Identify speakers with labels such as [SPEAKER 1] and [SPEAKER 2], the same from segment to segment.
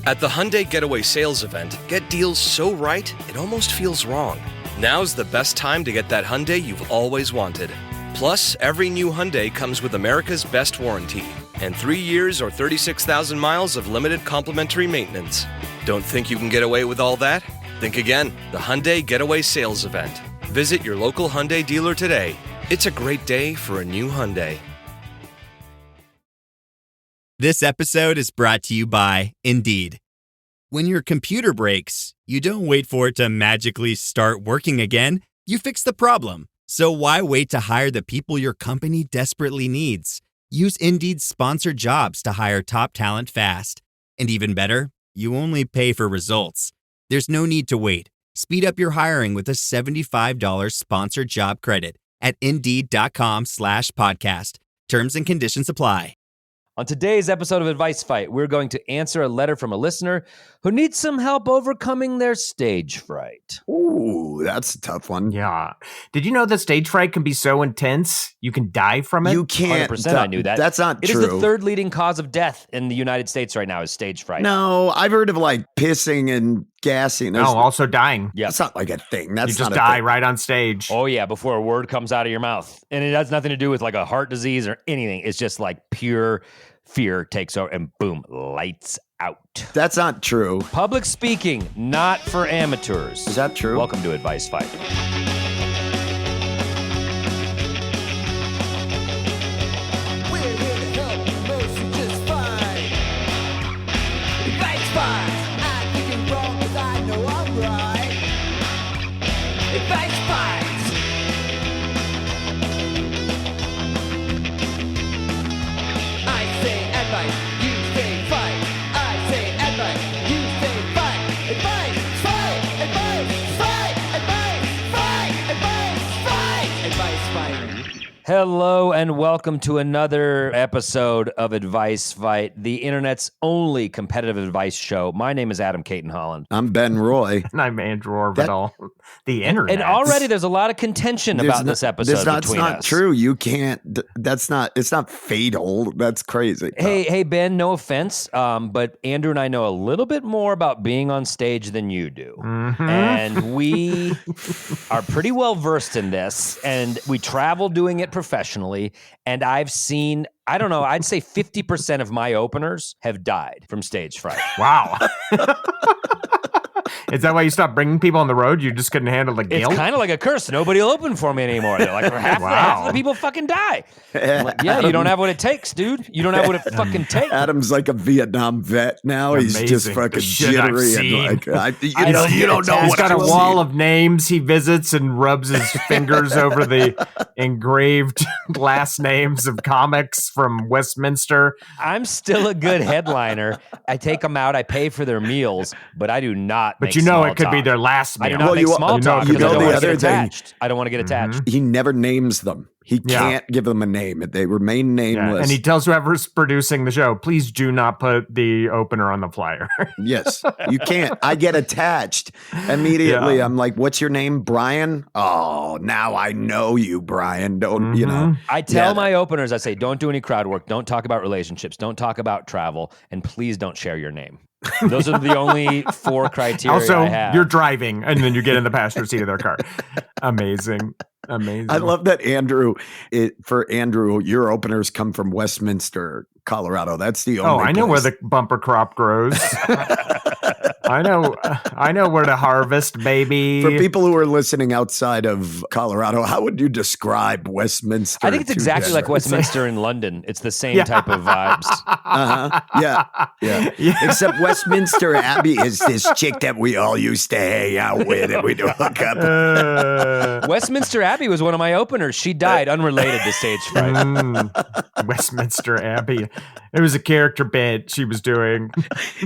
[SPEAKER 1] At the Hyundai Getaway Sales Event, get deals so right, it almost feels wrong. Now's the best time to get that Hyundai you've always wanted. Plus, every new Hyundai comes with America's Best Warranty and 3 years or 36,000 miles of limited complimentary maintenance. Don't think you can get away with all that? Think again. The Hyundai Getaway Sales Event. Visit your local Hyundai dealer today. It's a great day for a new Hyundai.
[SPEAKER 2] This episode is brought to you by Indeed. When your computer breaks, you don't wait for it to magically start working again. You fix the problem. So why wait to hire the people your company desperately needs? Use Indeed's sponsored jobs to hire top talent fast. And even better, you only pay for results. There's no need to wait. Speed up your hiring with a $75 sponsored job credit at Indeed.com/podcast. Terms and conditions apply.
[SPEAKER 3] On today's episode of Advice Fight, we're going to answer a letter from a listener who needs some help overcoming their stage fright.
[SPEAKER 4] Ooh, that's a tough one.
[SPEAKER 5] Yeah. Did you know that stage fright can be so intense you can die from it?
[SPEAKER 4] You can't.
[SPEAKER 3] 100%, I knew that.
[SPEAKER 4] That's not
[SPEAKER 3] true.
[SPEAKER 4] true.
[SPEAKER 3] It is the third leading cause of death in the United States right now is stage fright.
[SPEAKER 4] No, I've heard of like pissing and gassing.
[SPEAKER 5] No, also dying.
[SPEAKER 4] Yeah, that's not like a thing. That's
[SPEAKER 5] you just
[SPEAKER 4] not
[SPEAKER 5] die
[SPEAKER 4] a thing.
[SPEAKER 5] right on stage.
[SPEAKER 3] Oh, yeah, before a word comes out of your mouth. And it has nothing to do with like a heart disease or anything. It's just like pure fear takes over and boom, lights out.
[SPEAKER 4] That's not true.
[SPEAKER 3] Public speaking, not for amateurs.
[SPEAKER 4] Is that true?
[SPEAKER 3] Welcome to Advice Fight. Hello and welcome to another episode of Advice Fight, the internet's only competitive advice show. My name is Adam Caton Holland.
[SPEAKER 4] I'm Ben Roy.
[SPEAKER 5] And I'm Andrew Orbital. The internet.
[SPEAKER 3] And already there's a lot of contention about this episode between us.
[SPEAKER 4] That's not true. You can't. It's not fatal. That's crazy.
[SPEAKER 3] Hey, Ben, no offense, but Andrew and I know a little bit more about being on stage than you do.
[SPEAKER 5] Mm-hmm.
[SPEAKER 3] And we are pretty well versed in this, and we travel doing it professionally, and I've seen, I don't know, I'd say 50% of my openers have died from stage fright.
[SPEAKER 5] Wow. Is that why you stopped bringing people on the road? You just couldn't handle the guilt?
[SPEAKER 3] It's kind of like a curse. Nobody will open for me anymore. They're like, half the people fucking die. Like, yeah, you don't have what it takes, dude. You don't have what it fucking takes.
[SPEAKER 4] Adam's like a Vietnam vet now.
[SPEAKER 5] Amazing.
[SPEAKER 4] He's just fucking jittery. And like, you don't know
[SPEAKER 5] He's
[SPEAKER 4] what
[SPEAKER 5] got a wall of names he visits and rubs his fingers over the engraved last names of comics from Westminster.
[SPEAKER 3] I'm still a good headliner. I take them out. I pay for their meals, but I do not
[SPEAKER 5] But
[SPEAKER 3] make
[SPEAKER 5] you know
[SPEAKER 3] small
[SPEAKER 5] it could
[SPEAKER 3] talk.
[SPEAKER 5] be their last meal.
[SPEAKER 3] I do not make small talk
[SPEAKER 4] you
[SPEAKER 3] because I
[SPEAKER 4] know
[SPEAKER 3] don't
[SPEAKER 4] the
[SPEAKER 3] want to
[SPEAKER 4] other
[SPEAKER 3] get
[SPEAKER 4] thing.
[SPEAKER 3] attached. I don't want to get attached.
[SPEAKER 4] He never names them. He can't give them a name. They remain nameless.
[SPEAKER 5] Yeah. And he tells whoever's producing the show, please do not put the opener on the flyer.
[SPEAKER 4] Yes, you can't. I get attached immediately.
[SPEAKER 5] Yeah.
[SPEAKER 4] I'm like, what's your name? Brian? Oh, now I know you, Brian. Don't, you know.
[SPEAKER 3] I tell my openers, I say, don't do any crowd work. Don't talk about relationships. Don't talk about travel. And please don't share your name. Those are the only 4 criteria
[SPEAKER 5] Also,
[SPEAKER 3] I have.
[SPEAKER 5] you're driving and then you get in the passenger seat of their car. Amazing.
[SPEAKER 4] I love that for Andrew, your openers come from Westminster, Colorado. That's the only
[SPEAKER 5] I know where
[SPEAKER 4] place.
[SPEAKER 5] the bumper crop grows. I know where to harvest, baby.
[SPEAKER 4] For people who are listening outside of Colorado, how would you describe Westminster?
[SPEAKER 3] I think it's exactly like Westminster in London. It's the same type of vibes.
[SPEAKER 4] Yeah. Except Westminster Abbey is this chick that we all used to hang out with and we do hook up.
[SPEAKER 3] Westminster Abbey was one of my openers. She died unrelated to stage fright.
[SPEAKER 5] Westminster Abbey. It was a character bit she was doing.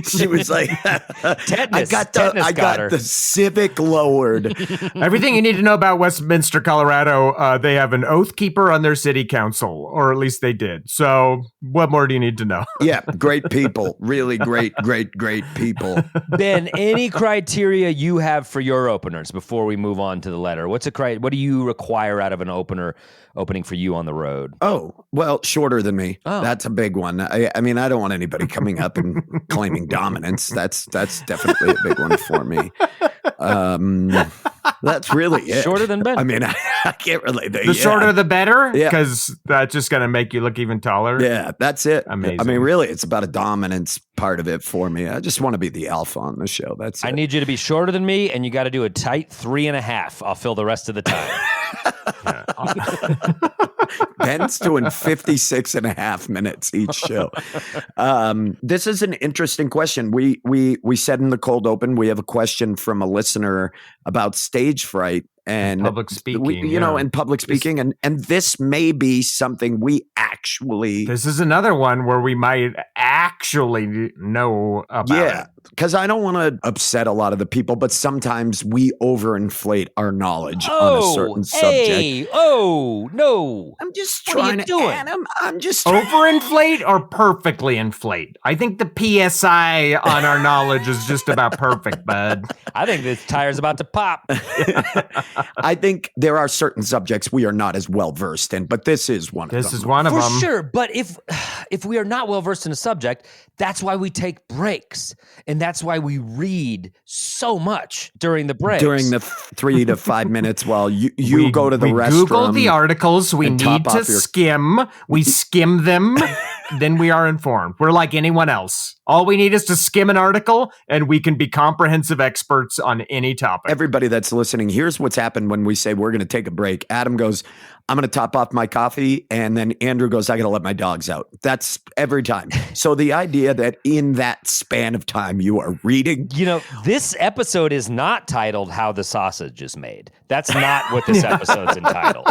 [SPEAKER 4] She was like,
[SPEAKER 3] Tetanus.
[SPEAKER 4] I got the Civic lowered.
[SPEAKER 5] Everything you need to know about Westminster, Colorado, they have an oath keeper on their city council, or at least they did. So what more do you need to know?
[SPEAKER 4] Yeah, great people. Really great people.
[SPEAKER 3] Ben, any criteria you have for your openers before we move on to the letter? What do you require out of an opening for you on the road?
[SPEAKER 4] Oh, Well, shorter than me.
[SPEAKER 3] Oh.
[SPEAKER 4] That's a big one. I mean, I don't want anybody coming up and claiming dominance. That's definitely a big one for me. That's really it.
[SPEAKER 3] Shorter than Ben.
[SPEAKER 4] I mean, I can't relate.
[SPEAKER 5] The shorter the better,
[SPEAKER 4] Yeah.
[SPEAKER 5] because that's just going to make you look even taller.
[SPEAKER 4] Yeah, that's it.
[SPEAKER 5] Amazing.
[SPEAKER 4] I mean, really, it's about a dominance part of it for me. I just want to be the alpha on the show. That's it.
[SPEAKER 3] I need you to be shorter than me, and you got to do a tight 3.5. I'll fill the rest of the time.
[SPEAKER 4] Ben's doing 56 and a half minutes each show. This is an interesting question. We said in the cold open, we have a question from a listener about stage fright and
[SPEAKER 5] public speaking,
[SPEAKER 4] and public speaking. And this may be something we actually.
[SPEAKER 5] This is another one where we might actually know about it.
[SPEAKER 4] Because I don't want to upset a lot of the people, but sometimes we overinflate our knowledge on a certain subject.
[SPEAKER 3] No.
[SPEAKER 4] I'm just
[SPEAKER 3] What are you
[SPEAKER 4] trying to,
[SPEAKER 3] doing?
[SPEAKER 4] Adam, I'm just
[SPEAKER 5] Overinflate or perfectly inflate? I think the PSI on our knowledge is just about perfect, bud.
[SPEAKER 3] I think this tire's about to pop.
[SPEAKER 4] I think there are certain subjects we are not as well versed in, but this is one of them.
[SPEAKER 5] This is one of
[SPEAKER 3] For
[SPEAKER 5] them.
[SPEAKER 3] sure, but if we are not well versed in a subject, that's why we take breaks, and that's why we read so much during the breaks.
[SPEAKER 4] During the 3 to 5 minutes while you
[SPEAKER 5] We-
[SPEAKER 4] go to the
[SPEAKER 5] we
[SPEAKER 4] restroom.
[SPEAKER 5] Google the articles we
[SPEAKER 4] and
[SPEAKER 5] need
[SPEAKER 4] top
[SPEAKER 5] to
[SPEAKER 4] off your-
[SPEAKER 5] skim. We skim them, then we are informed. We're like anyone else. All we need is to skim an article, and we can be comprehensive experts on any topic.
[SPEAKER 4] Everybody that's listening, here's what's happened when we say we're going to take a break. Adam goes, I'm going to top off my coffee. And then Andrew goes, I got to let my dogs out. That's every time. So the idea that in that span of time you are reading.
[SPEAKER 3] This episode is not titled How the Sausage is Made. That's not what this episode's entitled.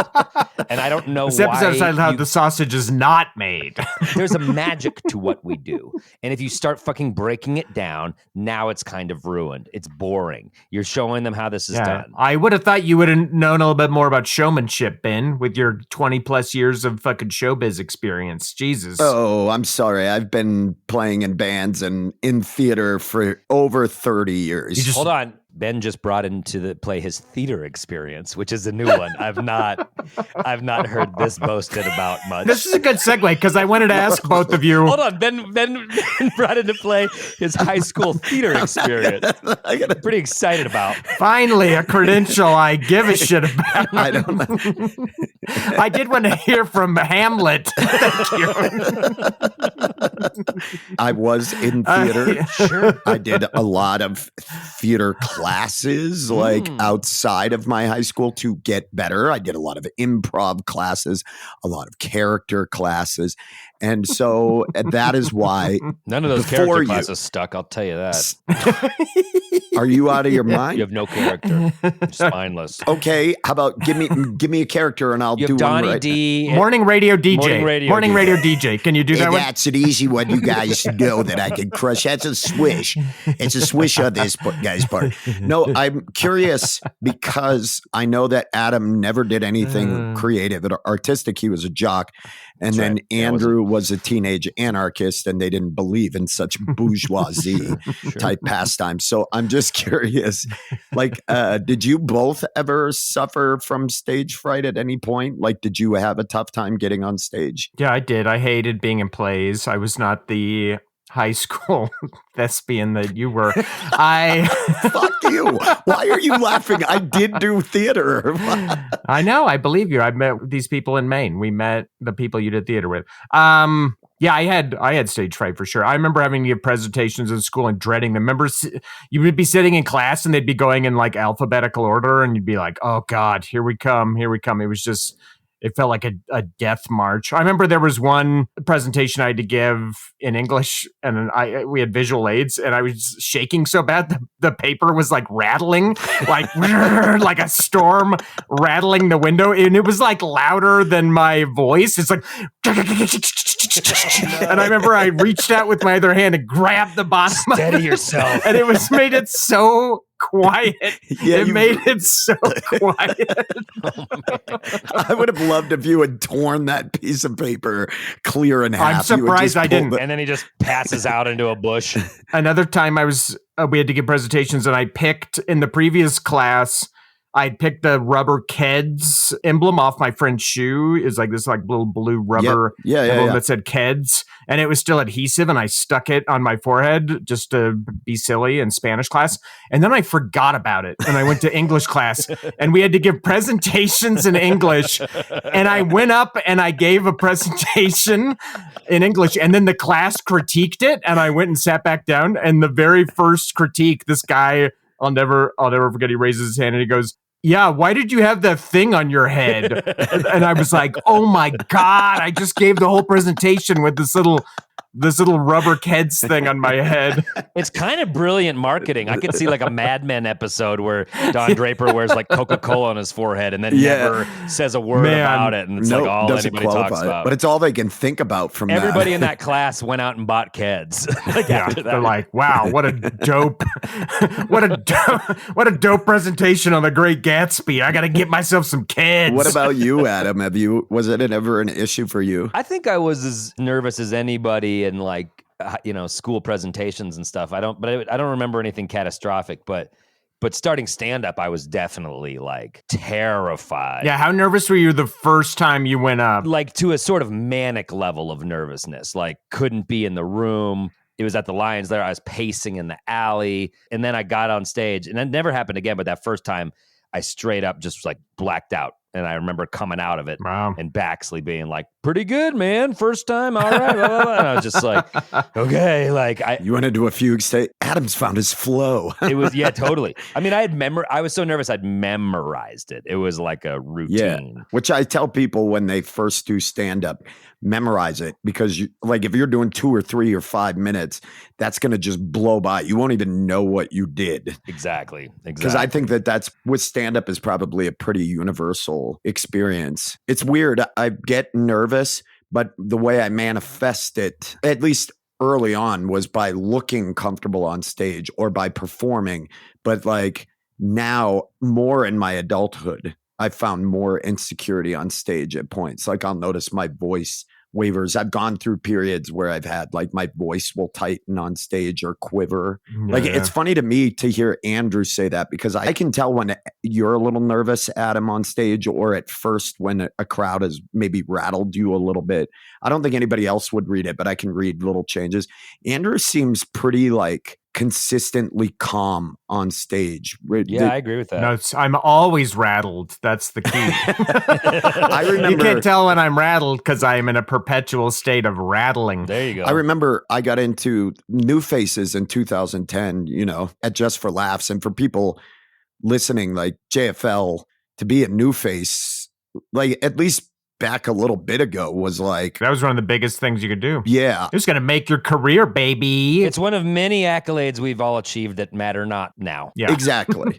[SPEAKER 3] And I don't know
[SPEAKER 5] This episode is
[SPEAKER 3] why
[SPEAKER 5] titled How the Sausage is Not Made.
[SPEAKER 3] there's a magic to what we do. And if you start fucking breaking it down, now it's kind of ruined. It's boring. You're showing them how this is done.
[SPEAKER 5] I would have thought you would have known a little bit more about showmanship, Ben, with your 20 plus years of fucking showbiz experience. Jesus.
[SPEAKER 4] Oh, I'm sorry. I've been playing in bands and in theater for over 30 years.
[SPEAKER 3] Hold on. Ben just brought into the play his theater experience, which is a new one. I've not heard this boasted about much.
[SPEAKER 5] This is a good segue because I wanted to ask both of you.
[SPEAKER 3] Hold on, Ben brought into play his high school theater experience. Pretty excited about.
[SPEAKER 5] Finally, a credential I give a shit about.
[SPEAKER 4] I don't know.
[SPEAKER 5] I did want to hear from Hamlet. Thank you.
[SPEAKER 4] I was in theater.
[SPEAKER 3] Sure.
[SPEAKER 4] I did a lot of theater classes like outside of my high school to get better. I did a lot of improv classes, a lot of character classes. And so that is why
[SPEAKER 3] None of those
[SPEAKER 4] before
[SPEAKER 3] character
[SPEAKER 4] you-
[SPEAKER 3] classes stuck, I'll tell you that.
[SPEAKER 4] Are you out of your mind?
[SPEAKER 3] You have no character. You're spineless.
[SPEAKER 4] Okay, how about give me a character and I'll
[SPEAKER 3] You
[SPEAKER 4] do
[SPEAKER 3] have
[SPEAKER 4] one
[SPEAKER 3] Donnie
[SPEAKER 4] right.
[SPEAKER 3] D.
[SPEAKER 5] Morning radio DJ.
[SPEAKER 3] Morning radio
[SPEAKER 5] DJ. Can you do that
[SPEAKER 4] And
[SPEAKER 5] one?
[SPEAKER 4] that's an easy one. You guys know that I can crush. That's a swish. It's a swish on this guy's part. No, I'm curious because I know that Adam never did anything creative or artistic. He was a jock. And
[SPEAKER 3] That's
[SPEAKER 4] then
[SPEAKER 3] right. Yeah,
[SPEAKER 4] Andrew was a teenage anarchist and they didn't believe in such bourgeoisie type pastime. So I'm just curious, like, did you both ever suffer from stage fright at any point? Like, did you have a tough time getting on stage?
[SPEAKER 5] Yeah, I did. I hated being in plays. I was not the high school thespian that you were.
[SPEAKER 4] Fuck you. Why are you laughing? I did do theater.
[SPEAKER 5] I know. I believe you. I met these people in Maine. We met the people you did theater with. Yeah, I had stage fright for sure. I remember having to give presentations in school and dreading them. Remember, you would be sitting in class and they'd be going in like alphabetical order, and you'd be like, "Oh God, here we come, here we come." It was just. It felt like a death march. I remember there was one presentation I had to give in English, and we had visual aids, and I was shaking so bad the paper was like rattling, like like a storm rattling the window, and it was like louder than my voice. It's like, and I remember I reached out with my other hand and grabbed the bottom.
[SPEAKER 3] Steady yourself.
[SPEAKER 5] And it made it so quiet.
[SPEAKER 4] Yeah,
[SPEAKER 5] it made it so quiet.
[SPEAKER 4] I would have loved if you had torn that piece of paper clear in half.
[SPEAKER 5] I'm surprised I didn't.
[SPEAKER 3] And then he just passes out into a bush.
[SPEAKER 5] Another time we had to give presentations, and I picked in the previous class, I picked the rubber Keds emblem off my friend's shoe. It's like this like little blue rubber emblem that said Keds, and it was still adhesive, and I stuck it on my forehead just to be silly in Spanish class. And then I forgot about it, and I went to English class, and we had to give presentations in English. And I went up and I gave a presentation in English, and then the class critiqued it, and I went and sat back down. And the very first critique, this guy, I'll never forget, he raises his hand and he goes, "Yeah, why did you have that thing on your head?" And I was like, "Oh my God, I just gave the whole presentation with this little rubber Keds thing on my head."
[SPEAKER 3] It's kind of brilliant marketing. I could see like a Mad Men episode where Don Draper wears like Coca-Cola on his forehead and then never says a word about it. And it's like all anybody talks about.
[SPEAKER 4] But it's all they can think about from
[SPEAKER 3] everybody in that class went out and bought Keds.
[SPEAKER 5] They're like, "Wow, what a dope, what a dope presentation on The Great Gatsby. I got to get myself some Keds."
[SPEAKER 4] What about you, Adam? Was it ever an issue for you?
[SPEAKER 3] I think I was as nervous as anybody in like, school presentations and stuff. I don't remember anything catastrophic, but starting stand-up, I was definitely like terrified.
[SPEAKER 5] Yeah, how nervous were you the first time you went up?
[SPEAKER 3] Like to a sort of manic level of nervousness, like couldn't be in the room. It was at the Lions there. I was pacing in the alley, and then I got on stage, and that never happened again. But that first time, I straight up just like blacked out. And I remember coming out of it and Baxley being like, "Pretty good, man. First time. All right." Blah, blah, blah. And I was just like, okay. Like
[SPEAKER 4] you went into a fugue state. Adam's found his flow.
[SPEAKER 3] It was, totally. I mean, I was so nervous. I'd memorized it. It was like a routine.
[SPEAKER 4] Yeah. Which I tell people when they first do stand up, memorize it, because if you're doing 2 or 3 or 5 minutes, that's going to just blow by. You won't even know what you did.
[SPEAKER 3] Exactly.
[SPEAKER 4] Because I think that's with stand up is probably a pretty universal experience. It's weird. I get nervous, but the way I manifest it, at least early on, was by looking comfortable on stage or by performing. But like now, more in my adulthood, I found more insecurity on stage at points. Like I'll notice my voice wavers. I've gone through periods where I've had like my voice will tighten on stage or quiver. Yeah. Like it's funny to me to hear Andrew say that, because I can tell when you're a little nervous, Adam, on stage, or at first when a crowd has maybe rattled you a little bit. I don't think anybody else would read it, but I can read little changes. Andrew seems pretty like consistently calm on stage.
[SPEAKER 3] Yeah, I agree with that.
[SPEAKER 5] No, I'm always rattled. That's the key.
[SPEAKER 4] I remember,
[SPEAKER 5] you can't tell when I'm rattled because I'm in a perpetual state of rattling.
[SPEAKER 3] There you go.
[SPEAKER 4] I remember I got into New Faces in 2010, at Just for Laughs. And for people listening, like JFL, to be a new face, like at least back a little bit ago, was like,
[SPEAKER 5] that was one of the biggest things you could do.
[SPEAKER 4] Yeah.
[SPEAKER 5] It was going to make your career, baby.
[SPEAKER 3] It's one of many accolades we've all achieved that matter not now.
[SPEAKER 4] Yeah, exactly.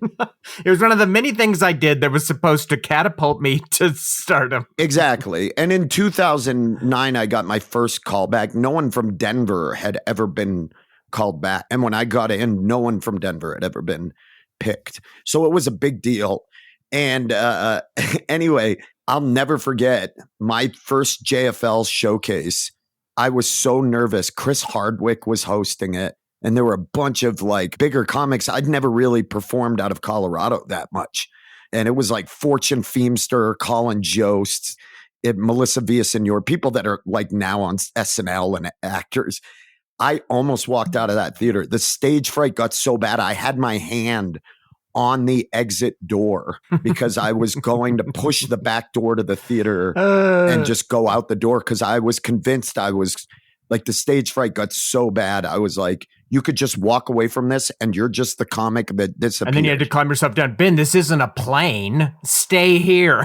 [SPEAKER 5] It was one of the many things I did that was supposed to catapult me to stardom.
[SPEAKER 4] Exactly. And in 2009, I got my first call back. No one from Denver had ever been called back. And when I got in, no one from Denver had ever been picked. So it was a big deal. And anyway, I'll never forget my first JFL showcase. I was so nervous. Chris Hardwick was hosting it, and there were a bunch of like bigger comics. I'd never really performed out of Colorado that much. And it was like Fortune Feimster, Colin Jost, Melissa Villasenor, people that are like now on SNL and actors. I almost walked out of that theater. The stage fright got so bad, I had my hand on the exit door because I was going to push the back door to the theater and just go out the door, because I was convinced I was like, the stage fright got so bad. I was like, you could just walk away from this and you're just the comic that disappeared.
[SPEAKER 5] And then you had to calm yourself down. Ben, this isn't a plane. Stay here.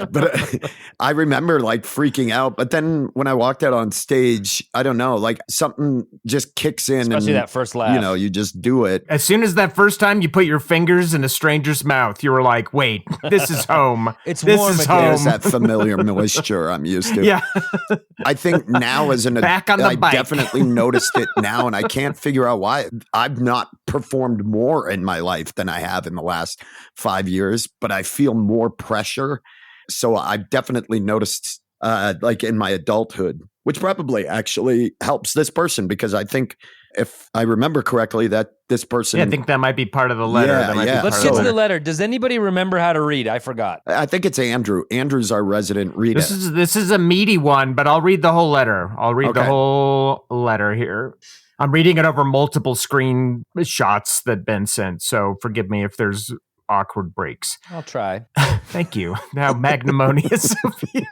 [SPEAKER 4] But I remember like freaking out. But then when I walked out on stage, I don't know, like something just kicks in.
[SPEAKER 3] Especially that first laugh.
[SPEAKER 4] You just do it.
[SPEAKER 5] As soon as that first time you put your fingers in a stranger's mouth, you were like, wait, this is home.
[SPEAKER 3] This
[SPEAKER 5] warm
[SPEAKER 3] is
[SPEAKER 5] home.
[SPEAKER 4] There's that familiar moisture I'm used to.
[SPEAKER 5] Yeah.
[SPEAKER 4] I think now as an
[SPEAKER 5] back on the
[SPEAKER 4] I
[SPEAKER 5] bike.
[SPEAKER 4] definitely noticed it now, and I can't figure out why. I've not performed more in my life than I have in the last 5 years, but I feel more pressure. So I've definitely noticed, like in my adulthood, which probably actually helps this person, because I think if I remember correctly, that this person.
[SPEAKER 5] Yeah, I think that might be part of the letter.
[SPEAKER 4] Yeah,
[SPEAKER 5] That might be
[SPEAKER 4] yeah.
[SPEAKER 5] part
[SPEAKER 3] Let's
[SPEAKER 5] of
[SPEAKER 3] get
[SPEAKER 5] the
[SPEAKER 3] to the
[SPEAKER 5] letter.
[SPEAKER 3] letter. Does anybody remember how to read? I forgot.
[SPEAKER 4] I think it's Andrew. Andrew's our resident reader.
[SPEAKER 5] This is a meaty one, but I'll read the whole letter. I'll read the
[SPEAKER 4] Okay.
[SPEAKER 5] whole letter here. I'm reading it over multiple screen shots that Ben sent, so forgive me if there's awkward breaks.
[SPEAKER 3] I'll try.
[SPEAKER 5] Thank you. How magnanimous of you.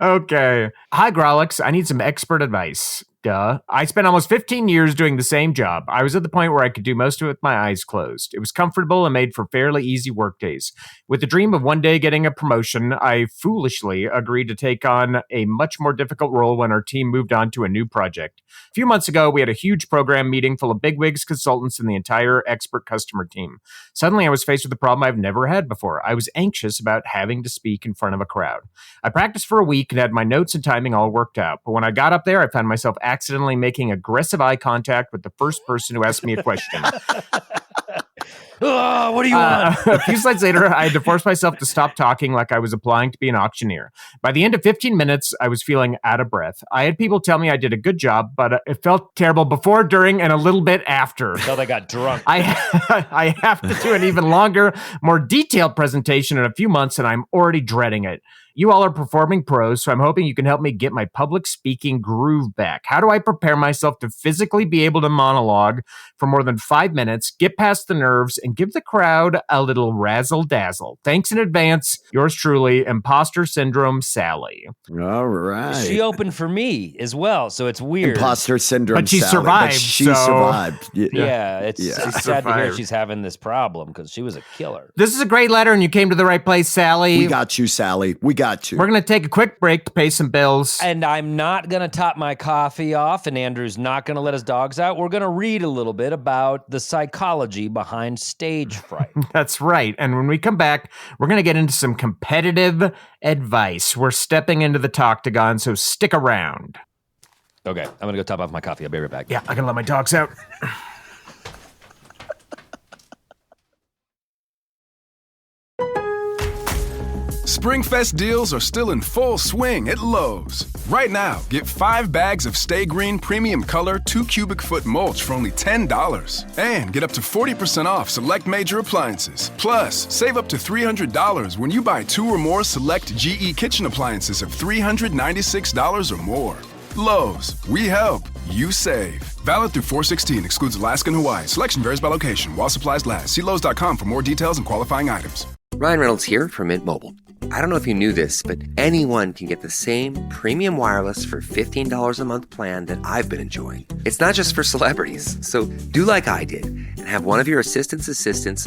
[SPEAKER 5] Okay. Hi, Grolix. I need some expert advice. Duh. I spent almost 15 years doing the same job. I was at the point where I could do most of it with my eyes closed. It was comfortable and made for fairly easy work days. With the dream of one day getting a promotion, I foolishly agreed to take on a much more difficult role when our team moved on to a new project. A few months ago, we had a huge program meeting full of bigwigs, consultants, and the entire expert customer team. Suddenly, I was faced with a problem I've never had before. I was anxious about having to speak in front of a crowd. I practiced for a week and had my notes and timing all worked out. But when I got up there, I found myself accidentally making aggressive eye contact with the first person who asked me a question.
[SPEAKER 3] Oh, what do you want?
[SPEAKER 5] A few slides later, I had to force myself to stop talking like I was applying to be an auctioneer. By the end of 15 minutes, I was feeling out of breath. I had people tell me I did a good job, but it felt terrible before, during, and a little bit after.
[SPEAKER 3] Until they got drunk.
[SPEAKER 5] I have to do an even longer, more detailed presentation in a few months, and I'm already dreading it. You all are performing pros, so I'm hoping you can help me get my public speaking groove back. How do I prepare myself to physically be able to monologue for more than 5 minutes, get past the nerves, and give the crowd a little razzle-dazzle? Thanks in advance. Yours truly, Imposter Syndrome Sally.
[SPEAKER 4] All right.
[SPEAKER 3] She opened for me as well, so it's weird.
[SPEAKER 4] Imposter syndrome.
[SPEAKER 5] But she
[SPEAKER 4] Sally,
[SPEAKER 5] survived,
[SPEAKER 4] But she
[SPEAKER 5] so-
[SPEAKER 4] survived.
[SPEAKER 3] Yeah, it's sad to hear
[SPEAKER 5] Survived.
[SPEAKER 3] she's having this problem because she was a killer.
[SPEAKER 5] This is a great letter, and you came to the right place, Sally.
[SPEAKER 4] We got you, Sally. We got you.
[SPEAKER 5] We're going to take a quick break to pay some bills.
[SPEAKER 3] And I'm not going to top my coffee off, and Andrew's not going to let his dogs out. We're going to read a little bit about the psychology behind stage fright.
[SPEAKER 5] That's right. And when we come back, we're going to get into some competitive advice. We're stepping into the Toctagon, so stick around.
[SPEAKER 3] Okay, I'm going to go top off my coffee. I'll be right back.
[SPEAKER 5] Yeah, I can let my dogs out.
[SPEAKER 6] Springfest deals are still in full swing at Lowe's. Right now, get 5 bags of Stay Green Premium Color 2 cubic foot mulch for only $10. And get up to 40% off select major appliances. Plus, save up to $300 when you buy 2 or more select GE kitchen appliances of $396 or more. Lowe's, we help, you save. Valid through 4/16, excludes Alaska and Hawaii. Selection varies by location while supplies last. See Lowe's.com for more details and qualifying items.
[SPEAKER 7] Ryan Reynolds here from Mint Mobile. I don't know if you knew this, but anyone can get the same premium wireless for $15 a month plan that I've been enjoying. It's not just for celebrities. So do like I did and have one of your assistants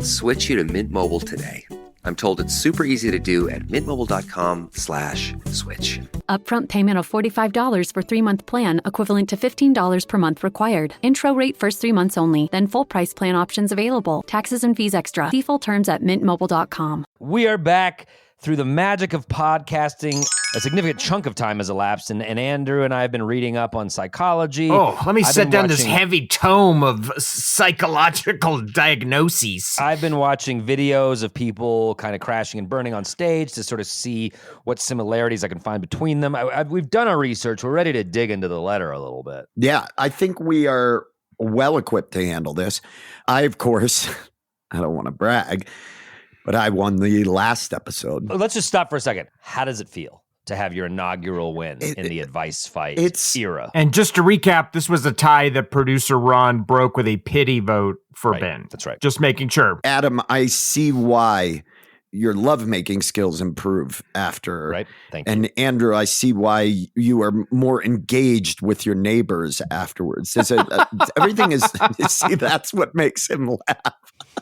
[SPEAKER 7] switch you to Mint Mobile today. I'm told it's super easy to do at mintmobile.com/switch.
[SPEAKER 8] Upfront payment of $45 for 3-month plan, equivalent to $15 per month required. Intro rate first 3 months only, then full price plan options available. Taxes and fees extra. See full terms at mintmobile.com.
[SPEAKER 3] We are back through the magic of podcasting. A significant chunk of time has elapsed, and Andrew and I have been reading up on psychology.
[SPEAKER 5] Oh, let me
[SPEAKER 3] I've
[SPEAKER 5] set
[SPEAKER 3] been
[SPEAKER 5] down this
[SPEAKER 3] watching-
[SPEAKER 5] heavy tome of psychological diagnoses.
[SPEAKER 3] I've been watching videos of people kind of crashing and burning on stage to sort of see what similarities I can find between them. We've done our research. We're ready to dig into the letter a little bit.
[SPEAKER 4] Yeah, I think we are well equipped to handle this. I, of course, I don't want to brag, but I won the last episode.
[SPEAKER 3] Let's just stop for a second. How does it feel to have your inaugural win in the advice fight era?
[SPEAKER 5] And just to recap, this was a tie that producer Ron broke with a pity vote for
[SPEAKER 3] Right,
[SPEAKER 5] Ben.
[SPEAKER 3] that's right.
[SPEAKER 5] Just making sure.
[SPEAKER 4] Adam, I see why your lovemaking skills improve after.
[SPEAKER 3] Right, thank you.
[SPEAKER 4] And Andrew, I see why you are more engaged with your neighbors afterwards. Everything is, see, that's what makes him laugh.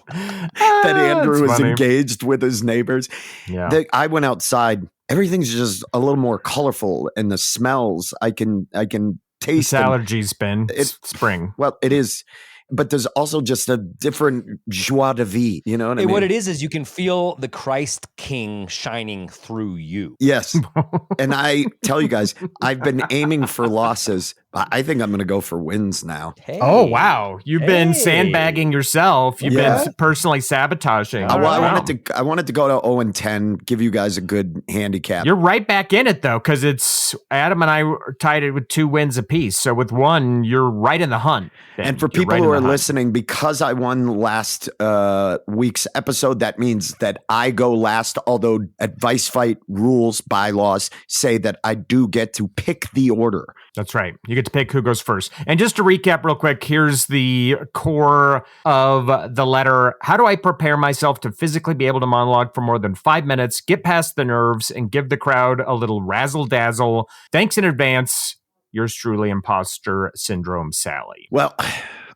[SPEAKER 4] That Andrew is
[SPEAKER 5] that's funny.
[SPEAKER 4] engaged with his neighbors.
[SPEAKER 5] Yeah.
[SPEAKER 4] I went outside. Everything's just a little more colorful, and the smells I can taste.
[SPEAKER 5] It's allergies, Ben.
[SPEAKER 4] It-
[SPEAKER 5] Spring.
[SPEAKER 4] Well, it is, but there's also just a different joie de vivre. You know what I mean?
[SPEAKER 3] What it is you can feel the Christ King shining through you.
[SPEAKER 4] Yes. And I tell you guys, I've been aiming for losses. I think I'm going to go for wins now.
[SPEAKER 3] Hey.
[SPEAKER 5] Oh, wow. You've been sandbagging yourself. You've been personally sabotaging.
[SPEAKER 4] I wanted to go to 0-10, give you guys a good handicap.
[SPEAKER 5] You're right back in it, though, because it's Adam and I tied it with 2 wins apiece. So with 1, you're right in the hunt.
[SPEAKER 4] And for people who are listening, because I won last week's episode, that means that I go last, although Advice Fight rules, bylaws say that I do get to pick the order.
[SPEAKER 5] That's right. You get to pick who goes first. And just to recap real quick, here's the core of the letter. How do I prepare myself to physically be able to monologue for more than 5 minutes, get past the nerves, and give the crowd a little razzle-dazzle? Thanks in advance. Yours truly, Imposter Syndrome Sally.
[SPEAKER 4] Well,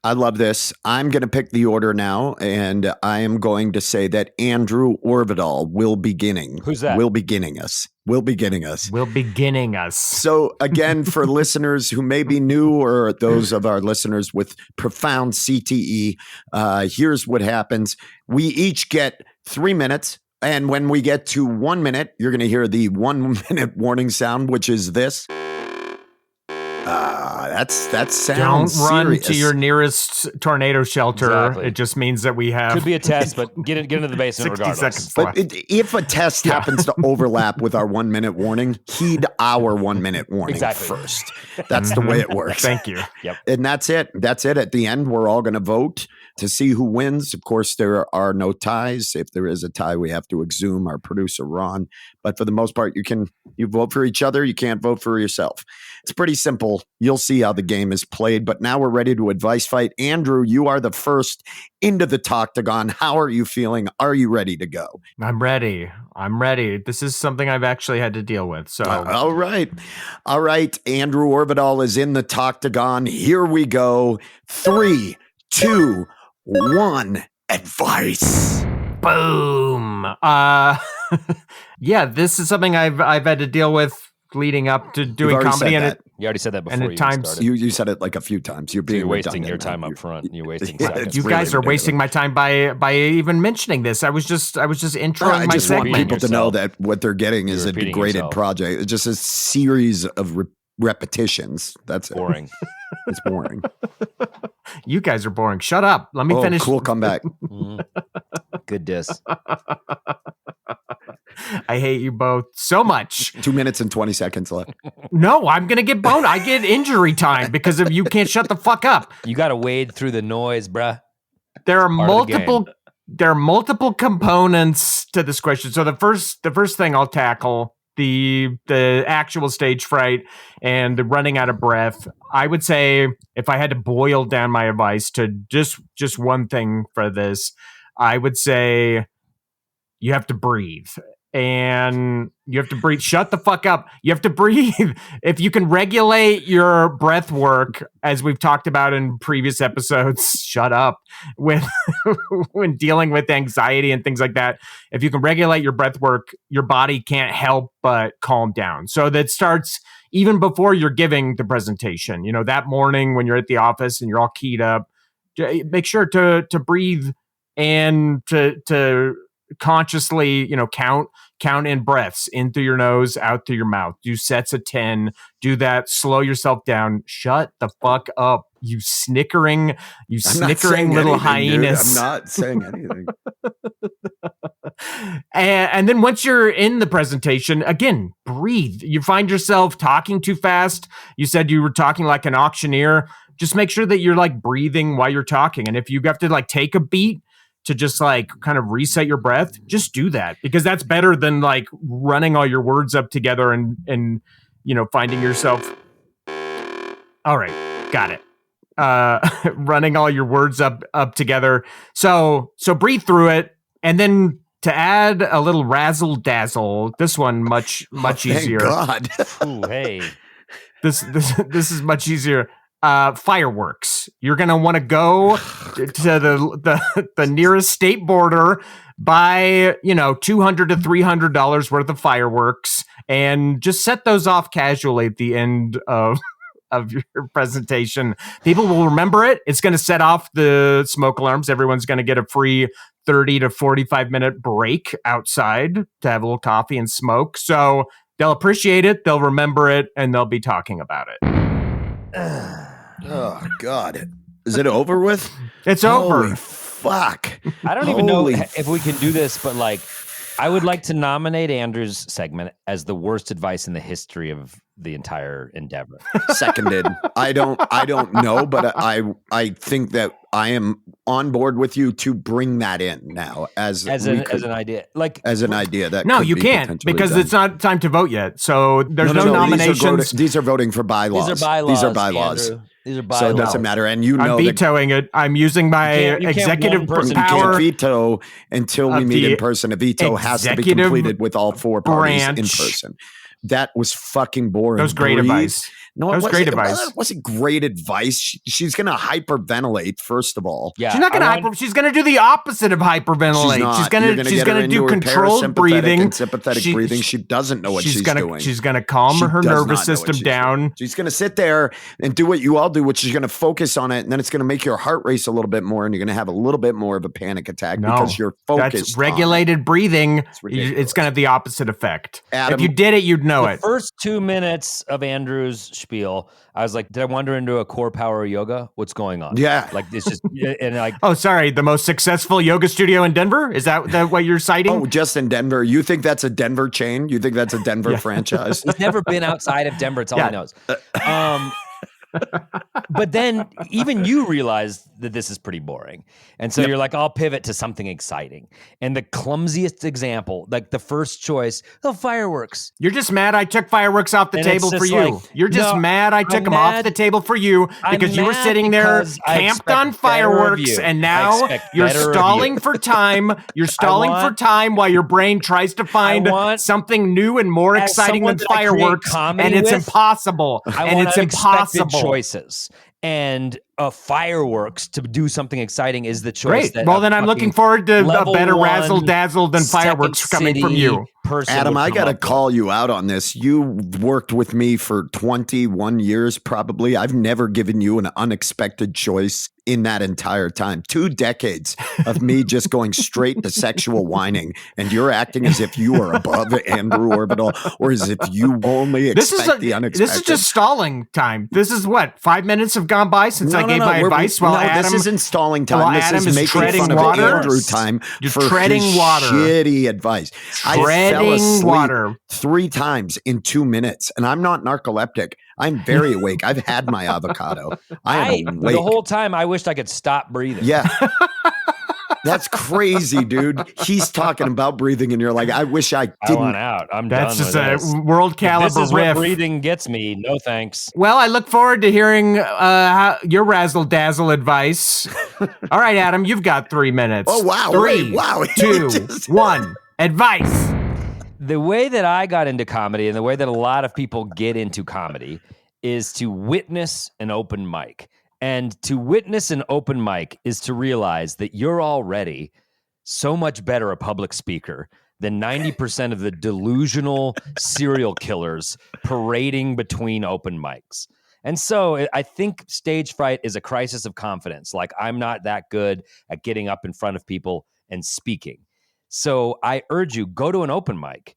[SPEAKER 4] I love this. I'm going to pick the order now, and I am going to say that Andrew Orvidal will beginning.
[SPEAKER 3] Who's that?
[SPEAKER 4] Will beginning us. So again, for listeners who may be new or those of our listeners with profound CTE, here's what happens. We each get 3 minutes. And when we get to 1 minute, you're going to hear the 1 minute warning sound, which is this. That sounds
[SPEAKER 5] Don't run
[SPEAKER 4] serious.
[SPEAKER 5] to your nearest tornado shelter.
[SPEAKER 3] Exactly.
[SPEAKER 5] It just means that we have...
[SPEAKER 3] Could be a test, but get into the basement
[SPEAKER 5] 60
[SPEAKER 3] regardless.
[SPEAKER 5] seconds
[SPEAKER 4] But
[SPEAKER 5] left.
[SPEAKER 4] if a test happens to overlap with our 1 minute warning, heed our 1 minute warning first. That's the way it works.
[SPEAKER 5] Thank you.
[SPEAKER 3] Yep.
[SPEAKER 4] And that's it. That's it. At the end, we're all going to vote to see who wins. Of course, there are no ties. If there is a tie, we have to exhume our producer, Ron. But for the most part, you vote for each other. You can't vote for yourself. It's pretty simple. You'll see how the game is played. But now we're ready to advice fight. Andrew, you are the first into the Toctagon. How are you feeling? Are you ready to go?
[SPEAKER 5] I'm ready. This is something I've actually had to deal with. So
[SPEAKER 4] All right. Andrew Orvidal is in the Toctagon. Here we go. 3, 2, 1. Advice.
[SPEAKER 5] Boom. Yeah, this is something I've had to deal with leading up to doing comedy, and
[SPEAKER 3] You already said that before.
[SPEAKER 5] and
[SPEAKER 3] you
[SPEAKER 5] at times
[SPEAKER 3] started.
[SPEAKER 4] You said it like a few times. You're being
[SPEAKER 3] wasting
[SPEAKER 4] redundant
[SPEAKER 3] your
[SPEAKER 4] now.
[SPEAKER 3] time up front. You're wasting
[SPEAKER 4] Yeah,
[SPEAKER 3] seconds.
[SPEAKER 4] it's
[SPEAKER 5] you
[SPEAKER 4] really
[SPEAKER 5] guys are
[SPEAKER 4] ridiculous.
[SPEAKER 5] wasting my time by even mentioning this. I was just introing
[SPEAKER 4] I
[SPEAKER 5] my
[SPEAKER 4] just want
[SPEAKER 5] segment.
[SPEAKER 4] people to know
[SPEAKER 3] yourself.
[SPEAKER 4] that what they're getting is
[SPEAKER 3] You're
[SPEAKER 4] a
[SPEAKER 3] repeating
[SPEAKER 4] degraded
[SPEAKER 3] yourself.
[SPEAKER 4] project. It's just a series of repetitions. That's it.
[SPEAKER 3] Boring.
[SPEAKER 4] It's boring.
[SPEAKER 5] You guys are boring. Shut up. Let me finish.
[SPEAKER 4] Cool comeback.
[SPEAKER 3] Good diss.
[SPEAKER 5] I hate you both so much.
[SPEAKER 4] 2 minutes and 20 seconds left.
[SPEAKER 5] No, I'm gonna get boned. I get injury time because of you can't shut the fuck up.
[SPEAKER 3] You got to wade through the noise, bruh.
[SPEAKER 5] There are
[SPEAKER 3] Part of the
[SPEAKER 5] multiple components to this question. So the first thing I'll tackle the actual stage fright and the running out of breath. I would say if I had to boil down my advice to just one thing for this, I would say you have to breathe. And you have to breathe. Shut the fuck up. You have to breathe. If you can regulate your breath work, as we've talked about in previous episodes, shut up, with when dealing with anxiety and things like that. If you can regulate your breath work, your body can't help but calm down. So that starts even before you're giving the presentation. You know, that morning when you're at the office and you're all keyed up, make sure to breathe and to consciously, count in breaths in through your nose, out through your mouth. Do sets of 10. Do that. Slow yourself down. Shut the fuck up, you snickering little hyenas.
[SPEAKER 4] I'm not saying anything.
[SPEAKER 5] And then once you're in the presentation, again, breathe. You find yourself talking too fast. You said you were talking like an auctioneer. Just make sure that you're like breathing while you're talking. And if you have to like take a beat to just like kind of reset your breath, just do that, because that's better than like running all your words up together and finding yourself. All right, got it. Running all your words up together. So breathe through it, and then to add a little razzle dazzle, this one much easier.
[SPEAKER 4] Thank God.
[SPEAKER 3] Ooh, hey.
[SPEAKER 5] This is much easier. Fireworks. You're gonna want to go to the nearest state border, buy $200 to $300 worth of fireworks, and just set those off casually at the end of your presentation. People will remember it. It's going to set off the smoke alarms. Everyone's going to get a free 30 to 45 minute break outside to have a little coffee and smoke. So they'll appreciate it. They'll remember it, and they'll be talking about it.
[SPEAKER 4] Oh God, is it over with?
[SPEAKER 5] It's
[SPEAKER 4] Holy
[SPEAKER 5] over.
[SPEAKER 4] fuck!
[SPEAKER 3] I don't even know if we can do this, but like, I would like to nominate Andrew's segment as the worst advice in the history of the entire endeavor.
[SPEAKER 4] Seconded. I don't know, but I think that I am on board with you to bring that in now as an
[SPEAKER 3] idea. Like
[SPEAKER 4] as an idea that
[SPEAKER 5] no,
[SPEAKER 4] could
[SPEAKER 5] you
[SPEAKER 4] be
[SPEAKER 5] can't because
[SPEAKER 4] done.
[SPEAKER 5] it's not time to vote yet. So there's no nominations.
[SPEAKER 4] These are voting for bylaws.
[SPEAKER 3] These are bylaws.
[SPEAKER 4] Andrew.
[SPEAKER 3] These are bylaws.
[SPEAKER 4] So it doesn't matter. And you know
[SPEAKER 5] I'm vetoing it. I'm using my executive
[SPEAKER 4] you
[SPEAKER 5] power.
[SPEAKER 4] can't veto until we meet in person. A veto has to be completed with all four parties in person. That was fucking boring.
[SPEAKER 5] That was great advice.
[SPEAKER 4] No,
[SPEAKER 5] that was great advice.
[SPEAKER 4] It wasn't great advice. She's going to hyperventilate, first of all.
[SPEAKER 3] Yeah,
[SPEAKER 5] she's not going to she's going to do the opposite of hyperventilate. She's going to do controlled breathing
[SPEAKER 4] and sympathetic breathing. She doesn't know what she's doing.
[SPEAKER 5] She's going to calm her nervous system down.
[SPEAKER 4] She's going to sit there and do what you all do, which is going to focus on it, and then it's going to make your heart race a little bit more, and you're going to have a little bit more of a panic attack because you're focused.
[SPEAKER 5] That's regulated breathing. It's going to have the opposite effect. Adam, if you did it, you'd know it.
[SPEAKER 3] The first 2 minutes of Andrew's spiel, I was like, did I wander into a core power yoga? What's going on?
[SPEAKER 4] Yeah.
[SPEAKER 3] Like, it's just, and like,
[SPEAKER 5] oh, sorry. The most successful yoga studio in Denver? Is that what you're citing?
[SPEAKER 4] Oh, just in Denver. You think that's a Denver chain? You think that's a Denver franchise?
[SPEAKER 3] He's never been outside of Denver. It's all he knows. But then even you realize that this is pretty boring. And so you're like, I'll pivot to something exciting. And the clumsiest example, like the first choice, fireworks.
[SPEAKER 5] You're just mad I took fireworks off the table for you. Like, you're just mad I took them off the table for you because you were sitting there camped on fireworks and now you're stalling for time. You're stalling for time while your brain tries to find something new and more exciting than fireworks. And it's impossible. And it's impossible.
[SPEAKER 3] Choices and fireworks to do something exciting is the choice.
[SPEAKER 5] Great. Well, then I'm looking forward to a better razzle dazzle than fireworks coming from you.
[SPEAKER 4] Adam, I got to call you out on this. You worked with me for 21 years, probably. I've never given you an unexpected choice in that entire time. 2 decades of me just going straight to sexual whining, and you're acting as if you are above Andrew Orbital, or as if you only expect the unexpected.
[SPEAKER 5] This is just stalling time. This is what, 5 minutes have gone by since I gave my advice. While Adam,
[SPEAKER 4] this isn't stalling time. This
[SPEAKER 5] Adam
[SPEAKER 4] is making fun of Andrew time.
[SPEAKER 5] You're
[SPEAKER 4] for
[SPEAKER 5] treading
[SPEAKER 4] his
[SPEAKER 5] water.
[SPEAKER 4] Shitty advice. I fell asleep 3 times in 2 minutes, and I'm not narcoleptic. I'm very awake. I've had my avocado. I am awake.
[SPEAKER 3] The whole time I wished I could stop breathing.
[SPEAKER 4] Yeah. That's crazy, dude. He's talking about breathing, and you're like, I wish I didn't.
[SPEAKER 3] I want out. I'm done with this.
[SPEAKER 5] That's just a world caliber riff.
[SPEAKER 3] This is what breathing gets me. No thanks.
[SPEAKER 5] Well, I look forward to hearing your razzle dazzle advice. All right, Adam, you've got 3 minutes.
[SPEAKER 4] Oh, wow.
[SPEAKER 5] 3,
[SPEAKER 4] wow.
[SPEAKER 5] 2, 1. Advice.
[SPEAKER 3] The way that I got into comedy and the way that a lot of people get into comedy is to witness an open mic. And to witness an open mic is to realize that you're already so much better a public speaker than 90% of the delusional serial killers parading between open mics. And so I think stage fright is a crisis of confidence. Like, I'm not that good at getting up in front of people and speaking. So I urge you, go to an open mic.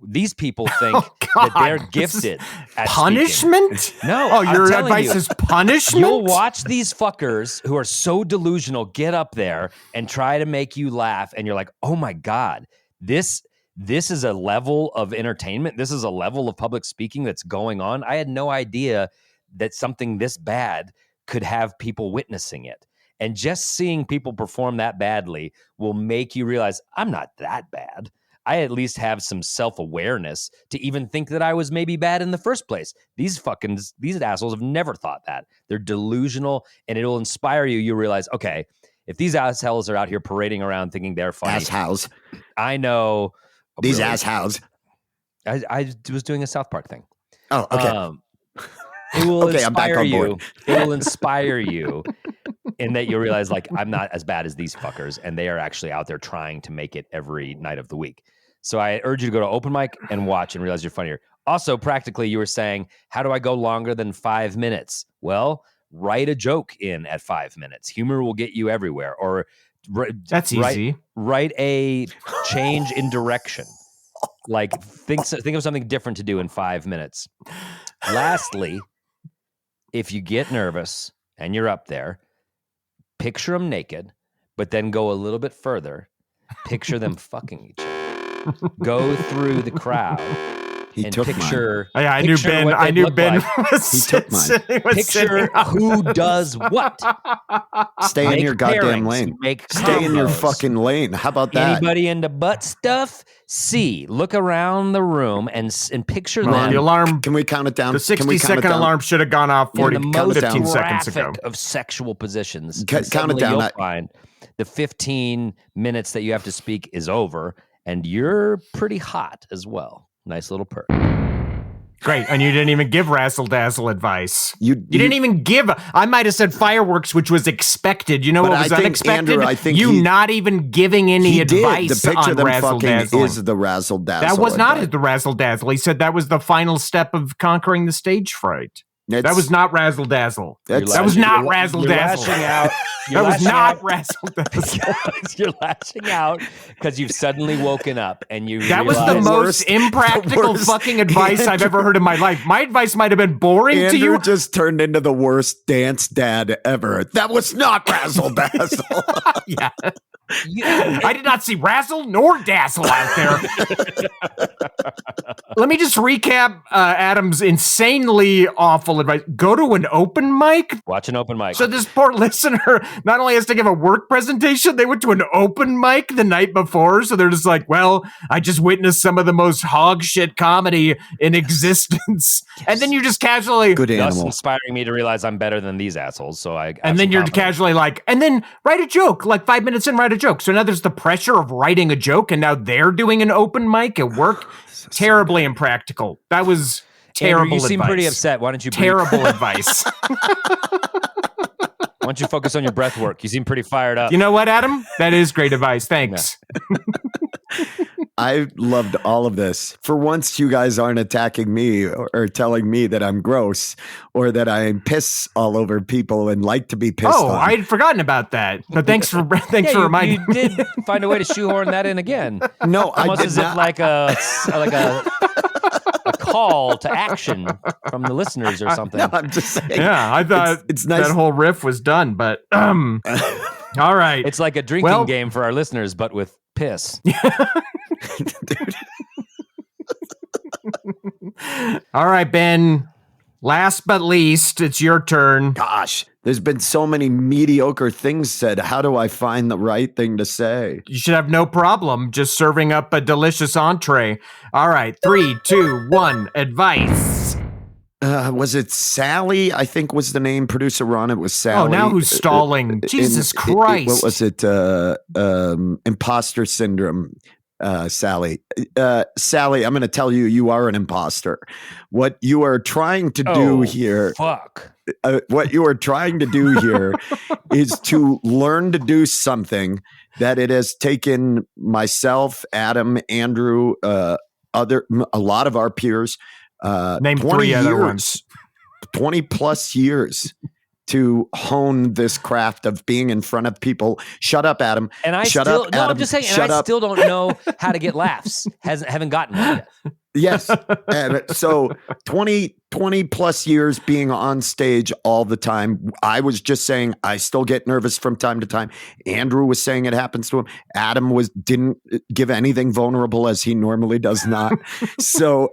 [SPEAKER 3] These people think that they're gifted at
[SPEAKER 5] punishment.
[SPEAKER 3] Speaking. No,
[SPEAKER 5] oh, your advice is punishment.
[SPEAKER 3] You'll watch these fuckers who are so delusional get up there and try to make you laugh, and you're like, "Oh my god, this is a level of entertainment. This is a level of public speaking that's going on. I had no idea that something this bad could have people witnessing it." And just seeing people perform that badly will make you realize, I'm not that bad. I at least have some self-awareness to even think that I was maybe bad in the first place. These assholes have never thought that. They're delusional, and it'll inspire you. You realize, okay, if these assholes are out here parading around thinking they're funny.
[SPEAKER 4] Assholes.
[SPEAKER 3] I know.
[SPEAKER 4] These assholes.
[SPEAKER 3] I was doing a South Park thing.
[SPEAKER 4] Oh, okay.
[SPEAKER 3] It will
[SPEAKER 4] okay, I'm back on board.
[SPEAKER 3] It will inspire you in that you realize, like, I'm not as bad as these fuckers, and they are actually out there trying to make it every night of the week. So I urge you to go to open mic and watch and realize you're funnier. Also, practically, you were saying, how do I go longer than 5 minutes? Well, write a joke in at 5 minutes. Humor will get you everywhere. Or
[SPEAKER 5] that's easy.
[SPEAKER 3] Write a change in direction. Like, think of something different to do in 5 minutes. Lastly, if you get nervous and you're up there, picture them naked, but then go a little bit further. Picture them fucking each other. Go through the crowd
[SPEAKER 4] He
[SPEAKER 3] and
[SPEAKER 4] took
[SPEAKER 3] picture.
[SPEAKER 5] Oh, yeah, I knew Ben. I knew Ben.
[SPEAKER 4] He took mine.
[SPEAKER 3] Picture who does what.
[SPEAKER 4] Stay in your goddamn
[SPEAKER 3] pairings,
[SPEAKER 4] lane.
[SPEAKER 3] Make
[SPEAKER 4] Stay in your
[SPEAKER 3] combos.
[SPEAKER 4] fucking lane. How about that?
[SPEAKER 3] Anybody into butt stuff? Look around the room and picture
[SPEAKER 5] Well,
[SPEAKER 3] them.
[SPEAKER 5] the alarm.
[SPEAKER 4] Can we count it down?
[SPEAKER 5] The
[SPEAKER 4] Can we count it
[SPEAKER 5] 60-second
[SPEAKER 4] down?
[SPEAKER 5] alarm should have gone off
[SPEAKER 3] in
[SPEAKER 5] 40,
[SPEAKER 3] the most
[SPEAKER 5] 15 seconds ago.
[SPEAKER 3] graphic of sexual positions.
[SPEAKER 4] Count it
[SPEAKER 3] Suddenly
[SPEAKER 4] down.
[SPEAKER 3] You'll find the 15 minutes that you have to speak is over, and you're pretty hot as well. Nice little perk.
[SPEAKER 5] Great. And you didn't even give razzle dazzle advice.
[SPEAKER 4] You
[SPEAKER 5] didn't even give. I might have said fireworks, which was expected. You know
[SPEAKER 4] But
[SPEAKER 5] what was
[SPEAKER 4] I think,
[SPEAKER 5] unexpected?
[SPEAKER 4] Andrew, I think
[SPEAKER 5] you
[SPEAKER 4] he-
[SPEAKER 5] not even giving any
[SPEAKER 4] He
[SPEAKER 5] advice
[SPEAKER 4] did. The picture
[SPEAKER 5] on
[SPEAKER 4] of them
[SPEAKER 5] razzle
[SPEAKER 4] fucking
[SPEAKER 5] dazzle.
[SPEAKER 4] is the razzle dazzle.
[SPEAKER 5] That was not
[SPEAKER 4] advice.
[SPEAKER 5] the razzle dazzle. He said that was the final step of conquering the stage fright. That was not razzle dazzle. That was not razzle dazzle.
[SPEAKER 3] Lashing out.
[SPEAKER 5] That was not razzle dazzle.
[SPEAKER 3] You're lashing out because you've suddenly woken up and you.
[SPEAKER 5] That was the
[SPEAKER 3] realize-
[SPEAKER 5] most impractical
[SPEAKER 4] worst-
[SPEAKER 5] fucking advice I've ever heard in my life. My advice might have been boring to
[SPEAKER 4] Andrew
[SPEAKER 5] you.
[SPEAKER 4] just turned into the worst dance dad ever. That was not razzle dazzle.
[SPEAKER 5] Yeah. I did not see razzle nor dazzle out there. Let me just recap Adam's insanely awful advice. Go to an open mic.
[SPEAKER 3] Watch an open mic.
[SPEAKER 5] So this poor listener not only has to give a work presentation, they went to an open mic the night before. So they're just like, well, I just witnessed some of the most hog shit comedy in existence. And then you just casually...
[SPEAKER 4] Good
[SPEAKER 3] Thus
[SPEAKER 4] animal.
[SPEAKER 3] inspiring me to realize I'm better than these assholes. So I.
[SPEAKER 5] And then you're casually like, and then write a joke, like 5 minutes in, write a joke. So now there's the pressure of writing a joke, and now they're doing an open mic at work. Terribly impractical. That was terrible
[SPEAKER 3] Andrew, you seem
[SPEAKER 5] advice.
[SPEAKER 3] pretty upset. Why don't you?
[SPEAKER 5] Terrible advice.
[SPEAKER 3] Why don't you focus on your breath work? You seem pretty fired up.
[SPEAKER 5] You know what, Adam? That is great advice. Thanks.
[SPEAKER 4] I loved all of this. For once, you guys aren't attacking me or telling me that I'm gross or that I piss all over people and like to be pissed
[SPEAKER 5] Oh,
[SPEAKER 4] on.
[SPEAKER 5] I had forgotten about that. But thanks for reminding
[SPEAKER 3] you
[SPEAKER 5] me.
[SPEAKER 3] did find a way to shoehorn that in again.
[SPEAKER 4] No, I
[SPEAKER 3] Almost
[SPEAKER 4] did
[SPEAKER 3] as
[SPEAKER 4] not.
[SPEAKER 3] if like a call to action from the listeners or something.
[SPEAKER 4] No, I'm just saying.
[SPEAKER 5] Yeah, I thought
[SPEAKER 4] It's nice.
[SPEAKER 5] that whole riff was done, but all right.
[SPEAKER 3] It's like a drinking
[SPEAKER 5] Well-
[SPEAKER 3] game for our listeners, but with piss.
[SPEAKER 4] Dude.
[SPEAKER 5] All right, Ben. Last but least, it's your turn.
[SPEAKER 4] Gosh, there's been so many mediocre things said. How do I find the right thing to say?
[SPEAKER 5] You should have no problem just serving up a delicious entree. All right, 3, 2, 1, advice.
[SPEAKER 4] Was it Sally? I think was the name. Producer Ron, it was Sally.
[SPEAKER 5] Oh, now who's stalling? Jesus Christ.
[SPEAKER 4] What was it? Imposter syndrome. Sally. Sally, I'm going to tell you, you are an imposter. What you are trying to do here,
[SPEAKER 3] Fuck.
[SPEAKER 4] what you are trying to do here is to learn to do something that it has taken myself, Adam, Andrew, a lot of our peers,
[SPEAKER 5] Name
[SPEAKER 4] 20
[SPEAKER 5] 3 other
[SPEAKER 4] years,
[SPEAKER 5] ones.
[SPEAKER 4] 20 plus years to hone this craft of being in front of people. Shut up, Adam.
[SPEAKER 3] And I
[SPEAKER 4] Shut
[SPEAKER 3] still
[SPEAKER 4] up,
[SPEAKER 3] no,
[SPEAKER 4] Adam.
[SPEAKER 3] I'm just saying, and
[SPEAKER 4] Shut
[SPEAKER 3] I
[SPEAKER 4] up.
[SPEAKER 3] still don't know how to get laughs. Haven't gotten one yet.
[SPEAKER 4] Yes. And so 20 plus years being on stage all the time. I was just saying I still get nervous from time to time. Andrew was saying it happens to him. Adam didn't give anything vulnerable as he normally does not. So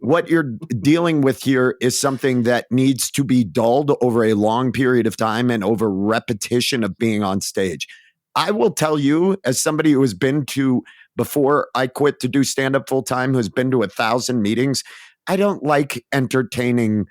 [SPEAKER 4] what you're dealing with here is something that needs to be dulled over a long period of time and over repetition of being on stage. I will tell you, as somebody who has been to, before I quit to do stand-up full-time, who's been to 1,000 meetings, I don't like entertaining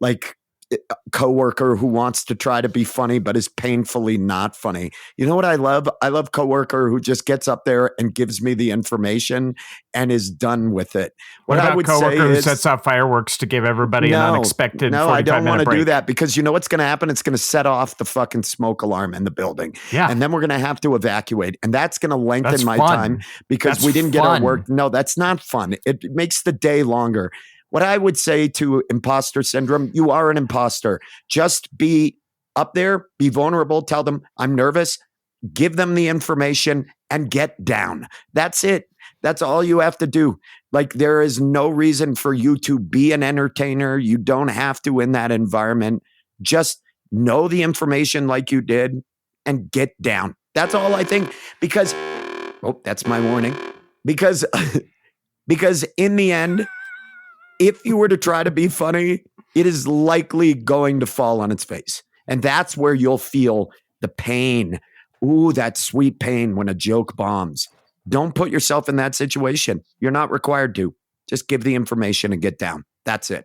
[SPEAKER 4] like a coworker who wants to try to be funny but is painfully not funny. You know what I love? I love coworker who just gets up there and gives me the information and is done with it.
[SPEAKER 5] What about
[SPEAKER 4] I would
[SPEAKER 5] coworker
[SPEAKER 4] say
[SPEAKER 5] who
[SPEAKER 4] is,
[SPEAKER 5] sets off fireworks to give everybody an unexpected
[SPEAKER 4] no, I don't
[SPEAKER 5] 45-minute
[SPEAKER 4] want to
[SPEAKER 5] break?
[SPEAKER 4] do that because you know what's going to happen? It's going to set off the fucking smoke alarm in the building.
[SPEAKER 5] Yeah.
[SPEAKER 4] And then we're going to have to evacuate. And that's going to lengthen
[SPEAKER 5] That's
[SPEAKER 4] my
[SPEAKER 5] fun.
[SPEAKER 4] time because
[SPEAKER 5] That's
[SPEAKER 4] we didn't get our
[SPEAKER 5] fun.
[SPEAKER 4] work. No, that's not fun. It makes the day longer. What I would say to imposter syndrome, you are an imposter. Just be up there, be vulnerable, tell them I'm nervous, give them the information and get down. That's it. That's all you have to do. Like, there is no reason for you to be an entertainer. You don't have to in that environment. Just know the information like you did and get down. That's all I think. Because, that's my warning. Because in the end, if you were to try to be funny, it is likely going to fall on its face. And that's where you'll feel the pain. Ooh, that sweet pain when a joke bombs. Don't put yourself in that situation. You're not required to. Just give the information and get down. That's it.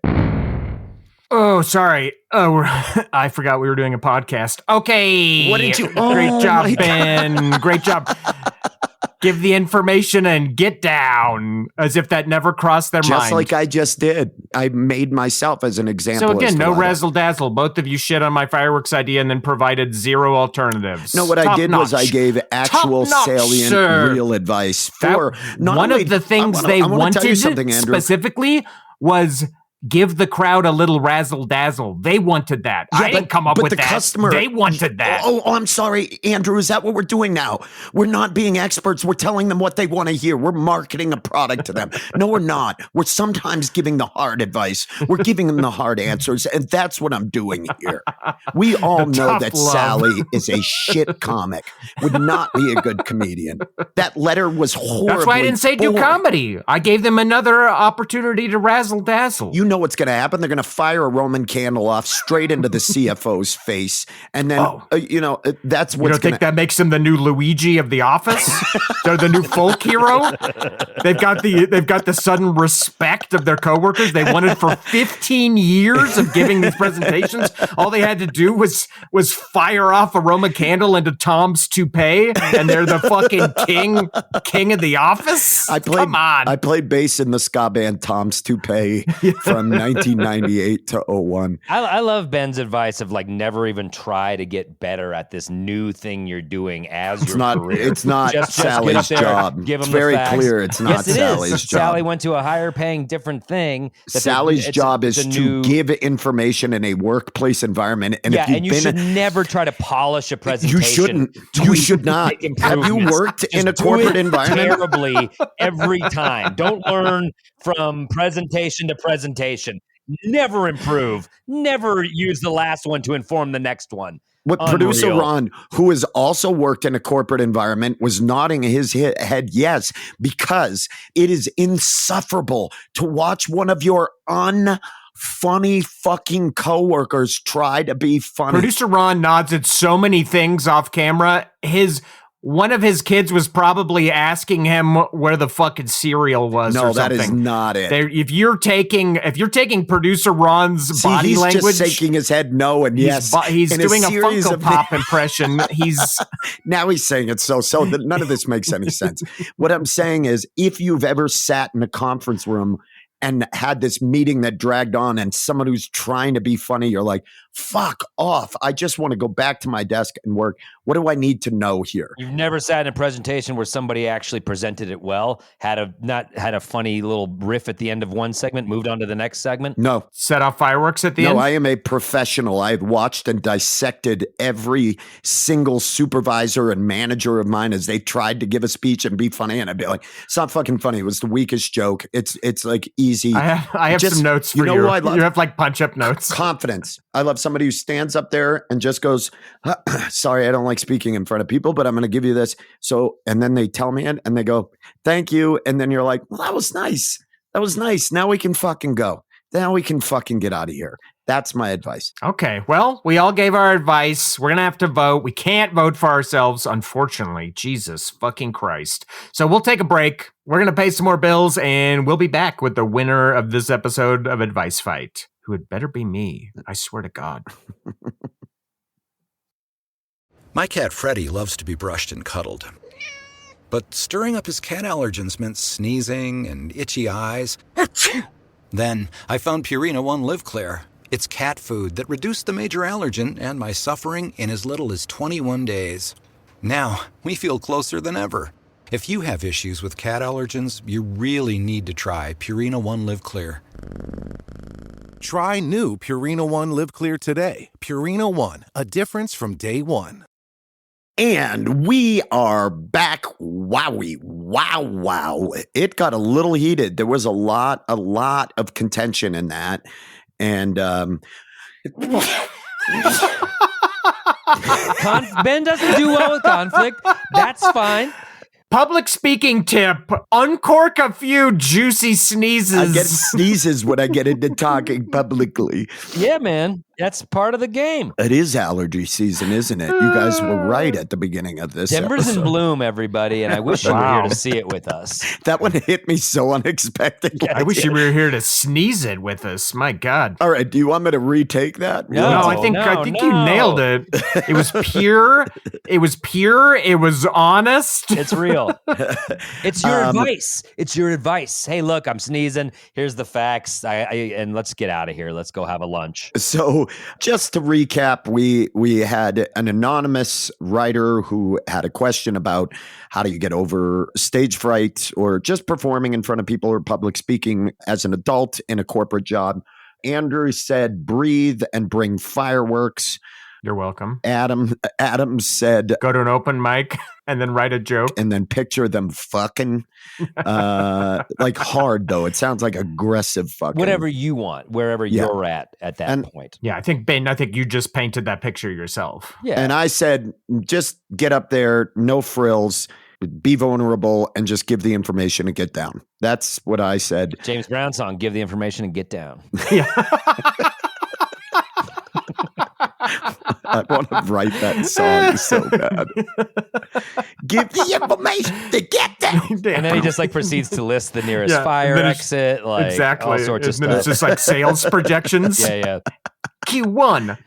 [SPEAKER 5] Oh, sorry. I forgot we were doing a podcast. Okay.
[SPEAKER 4] What did you?
[SPEAKER 5] Great job,
[SPEAKER 4] my
[SPEAKER 5] Ben. Great job. Give the information and get down, as if that never crossed their mind.
[SPEAKER 4] Just like I just did. I made myself as an example.
[SPEAKER 5] So again, no razzle dazzle. Both of you shit on my fireworks idea and then provided zero alternatives.
[SPEAKER 4] No, what I did was I gave actual salient, real advice for
[SPEAKER 5] one of the things they wanted specifically was give the crowd a little razzle dazzle. They wanted that. Yeah, I didn't come up with that.
[SPEAKER 4] Customer,
[SPEAKER 5] they wanted that.
[SPEAKER 4] Oh, I'm sorry, Andrew. Is that what we're doing now? We're not being experts. We're telling them what they want to hear. We're marketing a product to them. No, we're not. We're sometimes giving the hard advice. We're giving them the hard answers. And that's what I'm doing here. We all know that Sally is a shit comic, would not be a good comedian. That letter was horrible.
[SPEAKER 5] That's why I didn't say do comedy. I gave them another opportunity to razzle dazzle.
[SPEAKER 4] You know what's going to happen. They're going to fire a Roman candle off straight into the CFO's face. And then, that's what's
[SPEAKER 5] You don't think that makes him the new Luigi of The Office? They're the new folk hero? They've got the sudden respect of their coworkers they wanted for 15 years of giving these presentations. All they had to do was fire off a Roman candle into Tom's toupee, and they're the fucking king of The Office? Come on.
[SPEAKER 4] I played bass in the ska band Tom's Toupee from 1998 to 01.
[SPEAKER 3] I love Ben's advice of like never even try to get better at this new thing you're doing as your career.
[SPEAKER 4] It's not Sally's job.
[SPEAKER 3] Give
[SPEAKER 4] it's
[SPEAKER 3] them
[SPEAKER 4] very
[SPEAKER 3] the facts.
[SPEAKER 4] clear it's not Sally's job.
[SPEAKER 3] Sally went to a higher paying different thing.
[SPEAKER 4] Sally's job is to give information in a workplace environment. And if
[SPEAKER 3] you should never try to polish a presentation.
[SPEAKER 4] You shouldn't. You should not. Have you worked in a corporate environment?
[SPEAKER 3] Terribly every time. Don't learn from presentation to presentation. Never improve. Never use the last one to inform the next one.
[SPEAKER 4] What producer Ron, who has also worked in a corporate environment, was nodding his head yes, because it is insufferable to watch one of your unfunny fucking coworkers try to be funny.
[SPEAKER 5] Producer Ron nods at so many things off camera. One of his kids was probably asking him where the fucking cereal was.
[SPEAKER 4] No,
[SPEAKER 5] or something.
[SPEAKER 4] That is not it.
[SPEAKER 5] If you're taking producer Ron's body language,
[SPEAKER 4] just shaking his head no and yes.
[SPEAKER 5] He's doing a Funko Pop impression.
[SPEAKER 4] Now he's saying it so that none of this makes any sense. What I'm saying is, if you've ever sat in a conference room and had this meeting that dragged on and someone who's trying to be funny, you're like, fuck off. I just want to go back to my desk and work. What do I need to know here?
[SPEAKER 3] You've never sat in a presentation where somebody actually presented it well, had a funny little riff at the end of one segment, moved on to the next segment?
[SPEAKER 4] No.
[SPEAKER 5] Set off fireworks at the end?
[SPEAKER 4] No, I am a professional. I've watched and dissected every single supervisor and manager of mine as they tried to give a speech and be funny. And I'd be like, it's not fucking funny. It was the weakest joke. It's like easy.
[SPEAKER 5] I have some notes for you.
[SPEAKER 4] Know what I love?
[SPEAKER 5] You have like punch-up notes.
[SPEAKER 4] Confidence. I love somebody who stands up there and just goes, sorry, I don't like speaking in front of people, but I'm going to give you this. So, and then they tell me it and they go, thank you. And then you're like, well, that was nice. That was nice. Now we can fucking go. Now we can fucking get out of here. That's my advice.
[SPEAKER 5] Okay. Well, we all gave our advice. We're going to have to vote. We can't vote for ourselves, unfortunately. Jesus fucking Christ. So we'll take a break. We're going to pay some more bills and we'll be back with the winner of this episode of Advice Fight, who had better be me. I swear to God.
[SPEAKER 9] My cat Freddie loves to be brushed and cuddled. But stirring up his cat allergens meant sneezing and itchy eyes. Then I found Purina One Live Clear. It's cat food that reduced the major allergen and my suffering in as little as 21 days. Now, we feel closer than ever. If you have issues with cat allergens, you really need to try Purina One Live Clear.
[SPEAKER 10] Try new Purina One Live Clear today. Purina One, a difference from day one.
[SPEAKER 4] And we are back. Wowie. Wow. It got a little heated. There was a lot of contention in that. And
[SPEAKER 3] Ben doesn't do well with conflict. That's fine.
[SPEAKER 5] Public speaking tip: uncork a few juicy sneezes.
[SPEAKER 4] I get sneezes when I get into talking publicly.
[SPEAKER 3] Yeah, man. That's part of the game.
[SPEAKER 4] It is allergy season, isn't it? You guys were right at the beginning of this
[SPEAKER 3] Denver's
[SPEAKER 4] episode.
[SPEAKER 3] in bloom, everybody, and I wish you were here to see it with us.
[SPEAKER 4] That one hit me so unexpectedly.
[SPEAKER 5] I wish you were here to sneeze it with us. My God.
[SPEAKER 4] All right, do you want me to retake that?
[SPEAKER 5] No, I think you nailed it. It was pure. It was honest.
[SPEAKER 3] It's real. It's your advice. It's your advice. Hey, look, I'm sneezing. Here's the facts. And let's get out of here. Let's go have a lunch.
[SPEAKER 4] So just to recap, we had an anonymous writer who had a question about how do you get over stage fright or just performing in front of people or public speaking as an adult in a corporate job. Andrew said, breathe and bring fireworks.
[SPEAKER 5] You're welcome.
[SPEAKER 4] Adam said,
[SPEAKER 5] go to an open mic and then write a joke.
[SPEAKER 4] And then picture them fucking like hard, though. It sounds like aggressive fucking.
[SPEAKER 3] Whatever you want, wherever you're at that point.
[SPEAKER 5] Yeah, I think, Ben, you just painted that picture yourself.
[SPEAKER 3] Yeah.
[SPEAKER 4] And I said, just get up there, no frills, be vulnerable, and just give the information and get down. That's what I said.
[SPEAKER 3] James Brown song, give the information and get down.
[SPEAKER 5] Yeah.
[SPEAKER 4] I want to write that song so bad. Give the information to get down.
[SPEAKER 3] And then he just proceeds to list the nearest fire exit,
[SPEAKER 5] exactly.
[SPEAKER 3] all sorts of stuff.
[SPEAKER 5] It's just like sales projections.
[SPEAKER 3] Yeah.
[SPEAKER 5] Q1.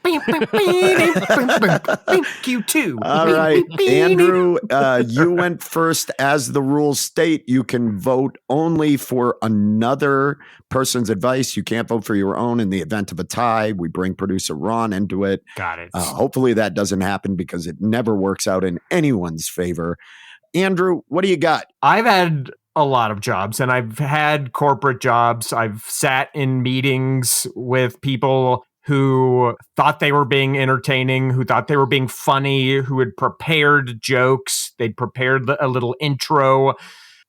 [SPEAKER 5] Q2.
[SPEAKER 4] All right. Andrew, you went first. As the rules state, you can vote only for another person's advice. You can't vote for your own. In the event of a tie, we bring producer Ron into it.
[SPEAKER 5] Got it.
[SPEAKER 4] Hopefully that doesn't happen because it never works out in anyone's favor. Andrew, what do you got?
[SPEAKER 5] I've had a lot of jobs, and I've had corporate jobs. I've sat in meetings with people who thought they were being entertaining, who thought they were being funny, who had prepared jokes. They'd prepared a little intro,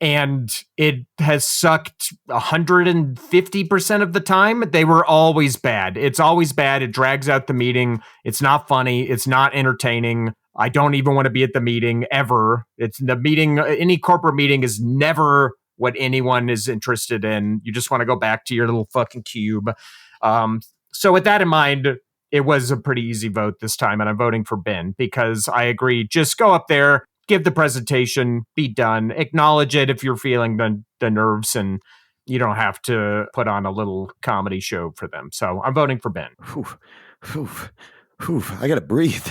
[SPEAKER 5] and it has sucked 150% of the time. They were always bad. It's always bad. It drags out the meeting. It's not funny. It's not entertaining. I don't even want to be at the meeting ever. It's the meeting. Any corporate meeting is never what anyone is interested in. You just want to go back to your little fucking cube. So with that in mind, it was a pretty easy vote this time, and I'm voting for Ben because I agree. Just go up there, give the presentation, be done, acknowledge it if you're feeling the nerves, and you don't have to put on a little comedy show for them. So I'm voting for Ben.
[SPEAKER 4] I got to breathe.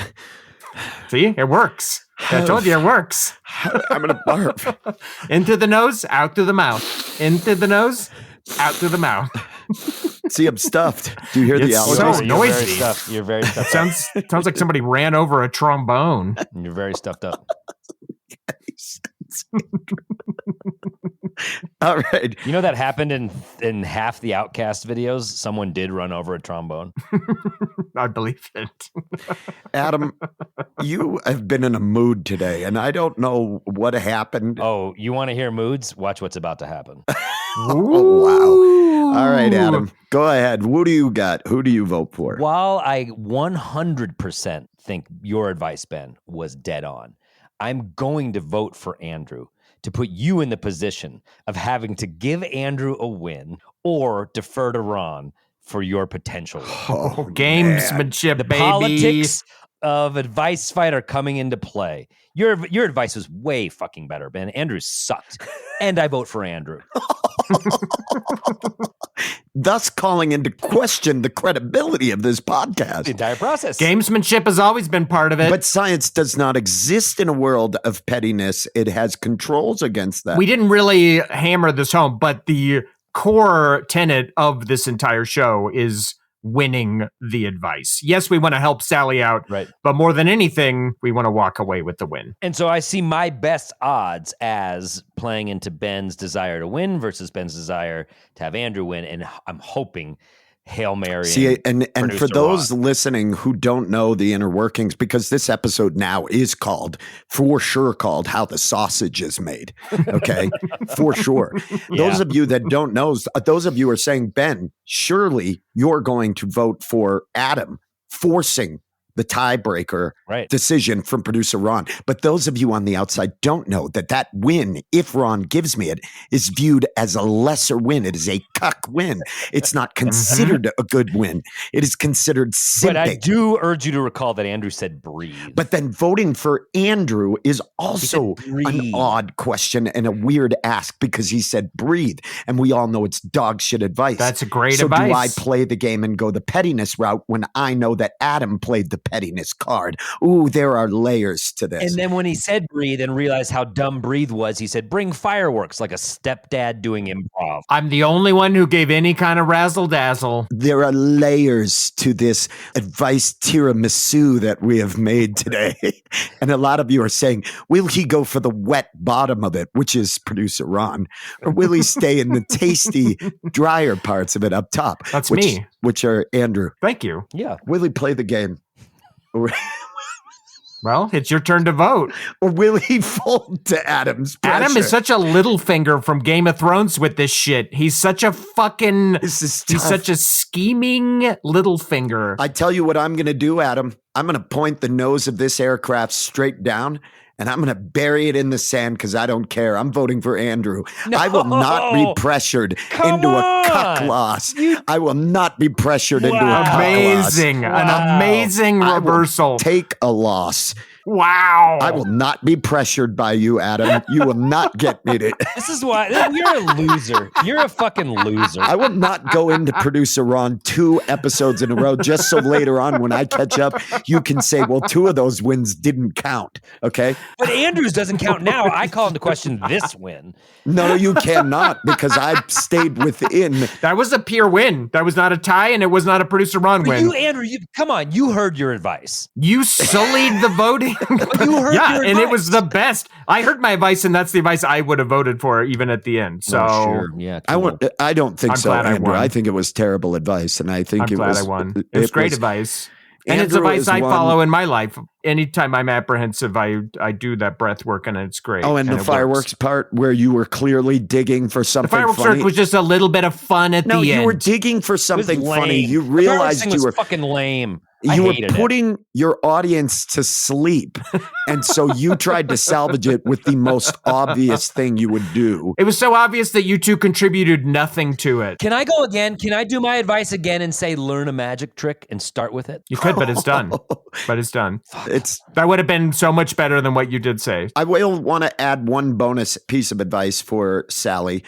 [SPEAKER 5] See, it works. I told you it works.
[SPEAKER 4] I'm going to barf.
[SPEAKER 5] Into the nose, out through the mouth. Into the nose, out through the mouth.
[SPEAKER 4] See, I'm stuffed. Do you hear the
[SPEAKER 5] It's
[SPEAKER 4] allergies?
[SPEAKER 5] so noisy.
[SPEAKER 3] You're very stuffed up.
[SPEAKER 5] Sounds like somebody ran over a trombone.
[SPEAKER 3] You're very stuffed up.
[SPEAKER 4] All right.
[SPEAKER 3] You know that happened in half the Outcast videos? Someone did run over a trombone.
[SPEAKER 5] I believe it.
[SPEAKER 4] Adam, you have been in a mood today, and I don't know what happened.
[SPEAKER 3] Oh, you want to hear moods? Watch what's about to happen.
[SPEAKER 4] Oh, wow. All right, Adam, go ahead. What do you got? Who do you vote for?
[SPEAKER 3] While I 100% think your advice, Ben, was dead on, I'm going to vote for Andrew to put you in the position of having to give Andrew a win or defer to Ron for your potential win.
[SPEAKER 5] Oh, gamesmanship,
[SPEAKER 3] The
[SPEAKER 5] baby.
[SPEAKER 3] politics of advice fight are coming into play. Your advice was way fucking better, Ben. Andrew sucked. And I vote for Andrew.
[SPEAKER 4] Thus calling into question the credibility of this podcast.
[SPEAKER 3] The entire process.
[SPEAKER 5] Gamesmanship has always been part of it.
[SPEAKER 4] But science does not exist in a world of pettiness. It has controls against that.
[SPEAKER 5] We didn't really hammer this home, but the core tenet of this entire show is winning the advice. Yes, we want to help Sally out,
[SPEAKER 3] right?
[SPEAKER 5] But more than anything, we want to walk away with the win.
[SPEAKER 3] And so I see my best odds as playing into Ben's desire to win versus Ben's desire to have Andrew win. And I'm hoping Hail Mary.
[SPEAKER 4] See, and for those listening who don't know the inner workings, because this episode now is for sure called How the Sausage is Made. Okay, for sure. Those of you that don't know, those of you are saying, Ben, surely you're going to vote for Adam, forcing the tiebreaker decision from producer Ron. But those of you on the outside don't know that win, if Ron gives me it, is viewed as a lesser win. It is a cuck win. It's not considered a good win. It is considered simping.
[SPEAKER 3] But I do urge you to recall that Andrew said breathe.
[SPEAKER 4] But then voting for Andrew is also an odd question and a weird ask because he said breathe. And we all know it's dog shit advice.
[SPEAKER 5] That's a great
[SPEAKER 4] advice. So do I play the game and go the pettiness route when I know that Adam played the pettiness card? Ooh, there are layers to this.
[SPEAKER 3] And then when he said breathe and realized how dumb breathe was, he said bring fireworks, like a stepdad doing improv.
[SPEAKER 5] I'm the only one who gave any kind of razzle dazzle.
[SPEAKER 4] There are layers to this advice tiramisu that we have made today. And a lot of you are saying, will he go for the wet bottom of it, which is producer Ron, or will he stay in the tasty, drier parts of it up top?
[SPEAKER 5] That's me.
[SPEAKER 4] Which are Andrew.
[SPEAKER 5] Thank you.
[SPEAKER 3] Yeah.
[SPEAKER 4] Will he play the game?
[SPEAKER 5] Well, it's your turn to vote.
[SPEAKER 4] Or will he fold to Adam's pressure?
[SPEAKER 5] Adam is such a Littlefinger from Game of Thrones with this shit. He's such a fucking... He's such a scheming Littlefinger.
[SPEAKER 4] I tell you what I'm going to do, Adam. I'm going to point the nose of this aircraft straight down, and I'm going to bury it in the sand because I don't care. I'm voting for Andrew. No. I will not be pressured into a cuck loss. I will not be pressured into a cuck loss.
[SPEAKER 5] An amazing reversal.
[SPEAKER 4] I will take a loss.
[SPEAKER 5] Wow.
[SPEAKER 4] I will not be pressured by you, Adam. You will not get me to...
[SPEAKER 3] This is why you're a loser. You're a fucking loser.
[SPEAKER 4] I will not go into producer Ron 2 episodes in a row just so later on when I catch up, you can say, well, 2 of those wins didn't count. Okay?
[SPEAKER 3] But Andrews doesn't count now. I call into question this win.
[SPEAKER 4] No, you cannot because I stayed within.
[SPEAKER 5] That was a pure win. That was not a tie and it was not a producer Ron win.
[SPEAKER 3] You, Andrew, come on. You heard your advice.
[SPEAKER 5] You sullied the voting.
[SPEAKER 3] You heard your advice.
[SPEAKER 5] And it was the best. I heard my advice, and that's the advice I would have voted for, even at the end. So,
[SPEAKER 3] sure. Yeah, cool.
[SPEAKER 4] I don't think so, Andrew. I think it was terrible advice, and I think
[SPEAKER 5] I'm glad I won. It was great advice, and it's advice I follow in my life. Anytime I'm apprehensive, I do that breath work, and it's great.
[SPEAKER 4] Oh, and the fireworks part where you were clearly digging for something funny.
[SPEAKER 5] The fireworks part was just a little bit of fun at the end.
[SPEAKER 4] No, you were digging for something funny. You realized you were
[SPEAKER 3] fucking lame.
[SPEAKER 4] You were putting your audience to sleep. And so you tried to salvage it with the most obvious thing you would do.
[SPEAKER 5] It was so obvious that you two contributed nothing to it.
[SPEAKER 3] Can I go again? Can I do my advice again and say learn a magic trick and start with it?
[SPEAKER 5] You could, but it's done. That would have been so much better than what you did say.
[SPEAKER 4] I will want to add one bonus piece of advice for Sally.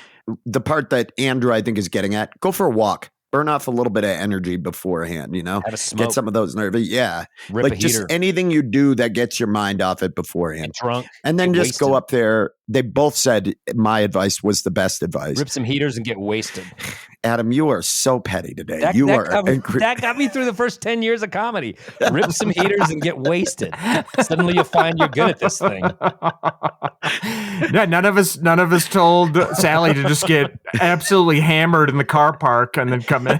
[SPEAKER 4] The part that Andrew, I think, is getting at, go for a walk. Burn off a little bit of energy beforehand,
[SPEAKER 3] Have a smoke.
[SPEAKER 4] Get some of those nerves. Yeah.
[SPEAKER 3] Rip a
[SPEAKER 4] just
[SPEAKER 3] heater.
[SPEAKER 4] Anything you do that gets your mind off it beforehand.
[SPEAKER 3] Get drunk.
[SPEAKER 4] And then just
[SPEAKER 3] wasted.
[SPEAKER 4] go up there. They both said my advice was the best advice.
[SPEAKER 3] Rip some heaters and get wasted.
[SPEAKER 4] Adam, you are so petty today. That
[SPEAKER 3] got me through the first 10 years of comedy. Rip some heaters and get wasted. Suddenly you'll find you're good at this thing.
[SPEAKER 5] Yeah, none of us told Sally to just get absolutely hammered in the car park and then come in.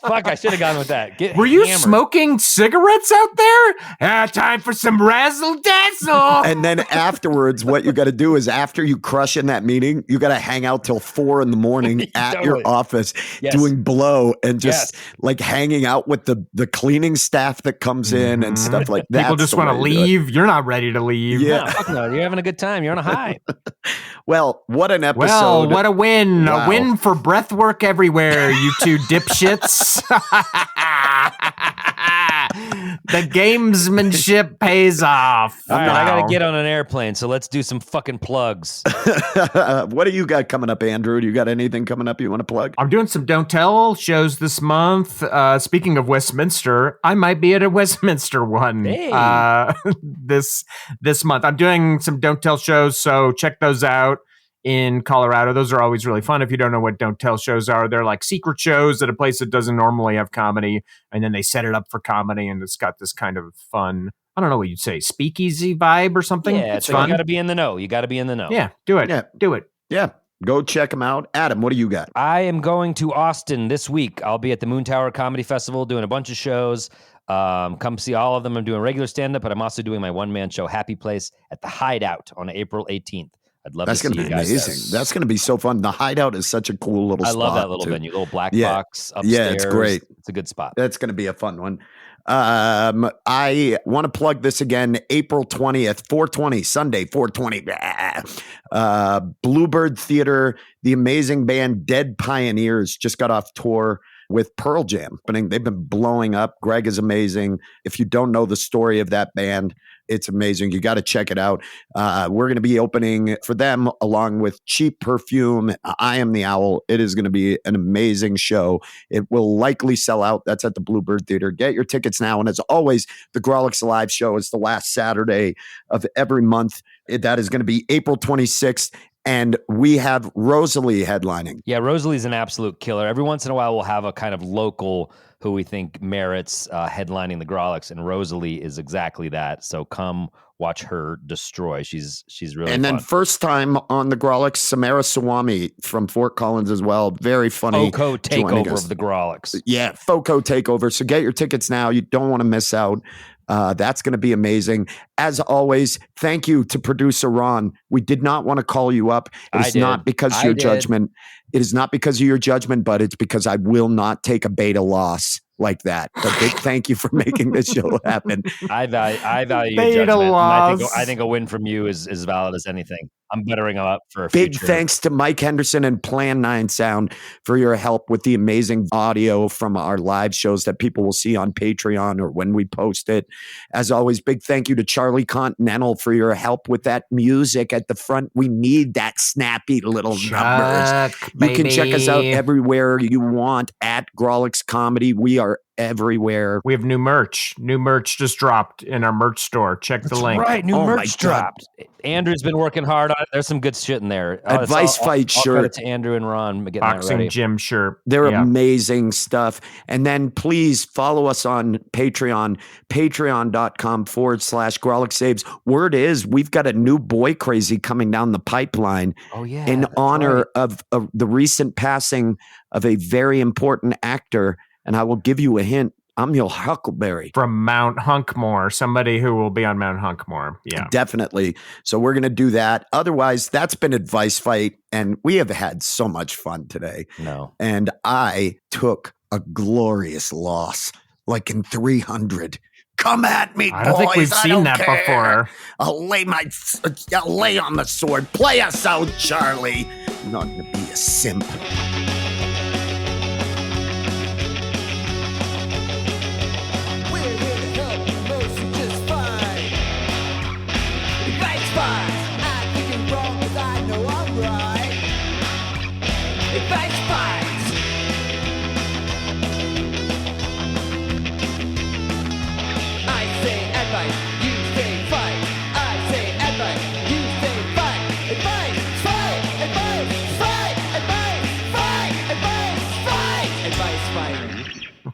[SPEAKER 3] I should have gone with that.
[SPEAKER 5] Were you smoking cigarettes out there? Time for some razzle dazzle.
[SPEAKER 4] And then afterwards, what you got to do is after you crush in that meeting, you got to hang out till 4 a.m. at your office doing blow and just like hanging out with the cleaning staff that comes in and stuff like that.
[SPEAKER 5] People just want to leave. You're not ready to leave.
[SPEAKER 4] Yeah.
[SPEAKER 3] No, fuck no. You're having a good time. You're on a high.
[SPEAKER 4] Well, what an episode.
[SPEAKER 5] Well, what a win. Wow. A win for breath work everywhere, you two dipshits. The gamesmanship pays off.
[SPEAKER 3] All right, I got to get on an airplane, so let's do some fucking plugs.
[SPEAKER 4] What do you got coming up, Andrew? Do you got anything coming up you want to plug?
[SPEAKER 5] I'm doing some Don't Tell shows this month. Speaking of Westminster, I might be at a Westminster one this month. I'm doing some Don't Tell shows, so check those out in Colorado. Those are always really fun. If you don't know what Don't Tell shows are, they're like secret shows at a place that doesn't normally have comedy, and then they set it up for comedy, and it's got this kind of fun, I don't know what you'd say, speakeasy vibe or something.
[SPEAKER 3] Yeah,
[SPEAKER 5] it's fun.
[SPEAKER 3] You got to be in the know. You got to be in the know.
[SPEAKER 5] Yeah, do it.
[SPEAKER 4] Yeah.
[SPEAKER 5] Do it.
[SPEAKER 4] Yeah. Go check them out. Adam, what do you got?
[SPEAKER 3] I am going to Austin this week. I'll be at the Moon Tower Comedy Festival doing a bunch of shows. Come see all of them. I'm doing regular stand-up, but I'm also doing my one-man show, Happy Place, at the Hideout on April 18th. I'd love to see you guys. That's going to be
[SPEAKER 4] amazing. That's going to be so fun. The Hideout is such a cool little spot.
[SPEAKER 3] I love that little venue, little black box upstairs.
[SPEAKER 4] Yeah, it's great.
[SPEAKER 3] It's a good spot.
[SPEAKER 4] That's going to be a fun one. I want to plug this again. April 20th, 420, Sunday, 420. Bluebird Theater, the amazing band Dead Pioneers just got off tour with Pearl Jam. They've been blowing up. Greg is amazing. If you don't know the story of that band, it's amazing. You got to check it out. We're going to be opening for them along with Cheap Perfume. I Am the Owl. It is going to be an amazing show. It will likely sell out. That's at the Bluebird Theater. Get your tickets now. And as always, the Grawlix Live show is the last Saturday of every month. That is going to be April 26th. And we have Rosalie headlining.
[SPEAKER 3] Yeah, Rosalie's an absolute killer. Every once in a while, we'll have a kind of local who we think merits headlining the Grawlix, and Rosalie is exactly that. So come watch her destroy. She's really
[SPEAKER 4] and
[SPEAKER 3] fun.
[SPEAKER 4] Then first time on the Grawlix, Samara Swami from Fort Collins as well. Very funny.
[SPEAKER 3] FOCO takeover of the Grawlix.
[SPEAKER 4] Yeah, FOCO takeover. So get your tickets now. You don't want to miss out. That's going to be amazing. As always, thank you to producer Ron. We did not want to call you up. It is not because of your judgment. It is not because of your judgment, but it's because I will not take a beta loss like that. But big thank you for making this show happen.
[SPEAKER 3] I value your
[SPEAKER 5] Beta
[SPEAKER 3] judgment.
[SPEAKER 5] loss.
[SPEAKER 3] I think a win from you is as valid as anything. I'm bettering up for a
[SPEAKER 4] Big
[SPEAKER 3] future.
[SPEAKER 4] thanks to Mike Henderson and Plan 9 Sound for your help with the amazing audio from our live shows that people will see on Patreon or when we post it. As always, big thank you to Charlie Continental for your help with that music at the front. We need that snappy little numbers. You can check us out everywhere you want at Grawlix Comedy. We are everywhere.
[SPEAKER 5] We have new merch. New merch just dropped in our merch store. Check the link.
[SPEAKER 3] Right, new merch dropped. Andrew's been working hard on it. There's some good shit in there.
[SPEAKER 4] Advice Fight shirt.
[SPEAKER 3] Credit to Andrew and Ron getting that ready.
[SPEAKER 5] Boxing gym shirt.
[SPEAKER 4] They're amazing stuff. And then please follow us on Patreon, patreon.com/Grawlix Saves. Word is we've got a new Boy Crazy coming down the pipeline in honor of the recent passing of a very important actor. And I will give you a hint. I'm your Huckleberry.
[SPEAKER 5] From Mount Hunkmore, somebody who will be on Mount Hunkmore. Yeah.
[SPEAKER 4] Definitely. So we're going to do that. Otherwise, that's been Advice Fight. And we have had so much fun today.
[SPEAKER 3] No.
[SPEAKER 4] And I took a glorious loss, like in 300. Come at me, boys.
[SPEAKER 5] I don't think we've seen that before.
[SPEAKER 4] I'll lay on the sword. Play us out, Charlie. I'm not going to be a simp.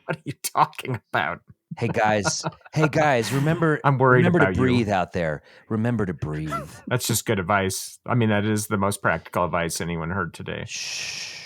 [SPEAKER 5] What are you talking about?
[SPEAKER 3] Hey guys, remember
[SPEAKER 5] I'm worried
[SPEAKER 3] remember
[SPEAKER 5] about
[SPEAKER 3] to breathe
[SPEAKER 5] you.
[SPEAKER 3] out there. Remember to breathe.
[SPEAKER 5] That's just good advice. I mean, that is the most practical advice anyone heard today.
[SPEAKER 3] Shh.